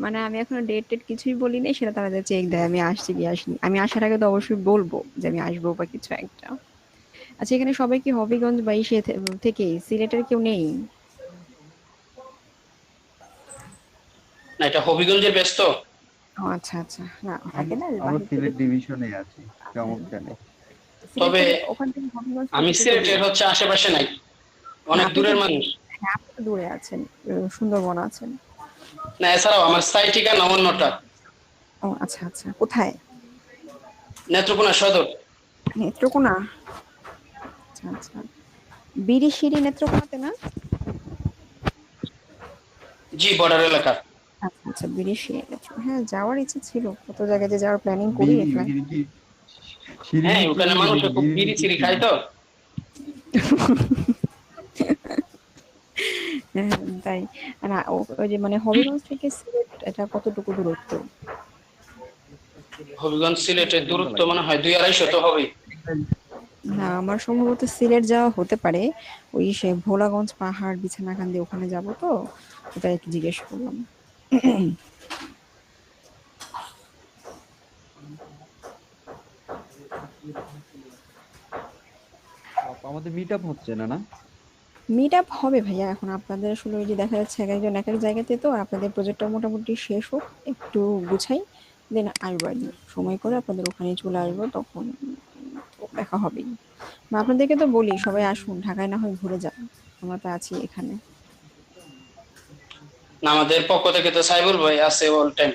মানে আমি এখনো ডেট কিছুই বলি নাই, সেটা তারা চেক দেয় আমি আসছি কি আসিনি। আমি আসার আগে তো অবশ্যই বলবো যে আমি আসবো বা কিছু একটা। আচ্ছা, এখানে সবাই কি হবিগঞ্জ বা ইসে থেকে, সিলেটের কেউ নেই? না, এটা হবিগঞ্জের ব্যস্ত। আচ্ছা আচ্ছা, না থাকে না, আমরা সিলেট ডিভিশনে আছি, সমস্যা নেই। তবে আমি সিলেটের হচ্ছে আশেপাশে নাই, অনেক দূরের মানুষ। হ্যাঁ, আপনি দূরে আছেন, সুন্দরবন আছেন। না, এছাড়াও আমার স্থায়ী ঠিকানা অন্যটা। ও আচ্ছা আচ্ছা, কোথায়? নেত্রকোনা সদর। নেত্রকোনা, আচ্ছা আচ্ছা। বিরিশিরি নেত্রকোনাতে না? জি, বর্ডার এলাকা। আচ্ছা আচ্ছা, বিরিশিরি নেত্রকোনা। হ্যাঁ, যাওয়ার ইচ্ছে ছিল, কত জায়গায় যে যাওয়ার প্ল্যানিং করি দেখলাম। হ্যাঁ, ওখানে মানুষ খুব বিড়ি চিড়ি খায় তো। হ্যাঁ, তাই না? ওই যে মানে হবিগঞ্জ থেকে সিলেট এটা কতটুকু দূরত্ব? হবিগঞ্জ সিলেটের দূরত্ব মনে হয় 200-250 তো হবেই। না, আমার সম্ভবত সিলেট যাওয়া হতে পারে, ওই সে ভোলাগঞ্জ পাহাড় বিছানাকান্দি ওখানে যাব তো, ওটা একটু জিজ্ঞেস করলাম। আমাদের মিট আপ হচ্ছে না না? মিট আপ হবে ভাইয়া, এখন আপনাদের আসলে ওই যে দেখা যাচ্ছে এক একজন এক এক জায়গাতে, তো আপনাদের প্রজেক্টটা মোটামুটি শেষ হোক, একটু গুছাই, দেন আসবো একদিন সময় করে আপনাদের ওখানে চলে আসবো, তখন দেখা হবেই। বা আপনাদেরকে তো বলি সবাই আসুন, ঢাকায় না হয় ঘুরে যান, আমরা তো আছি এখানে। আমাদের পক্ষ থেকে তো সাইবুল ভাই আছে অল টাইম।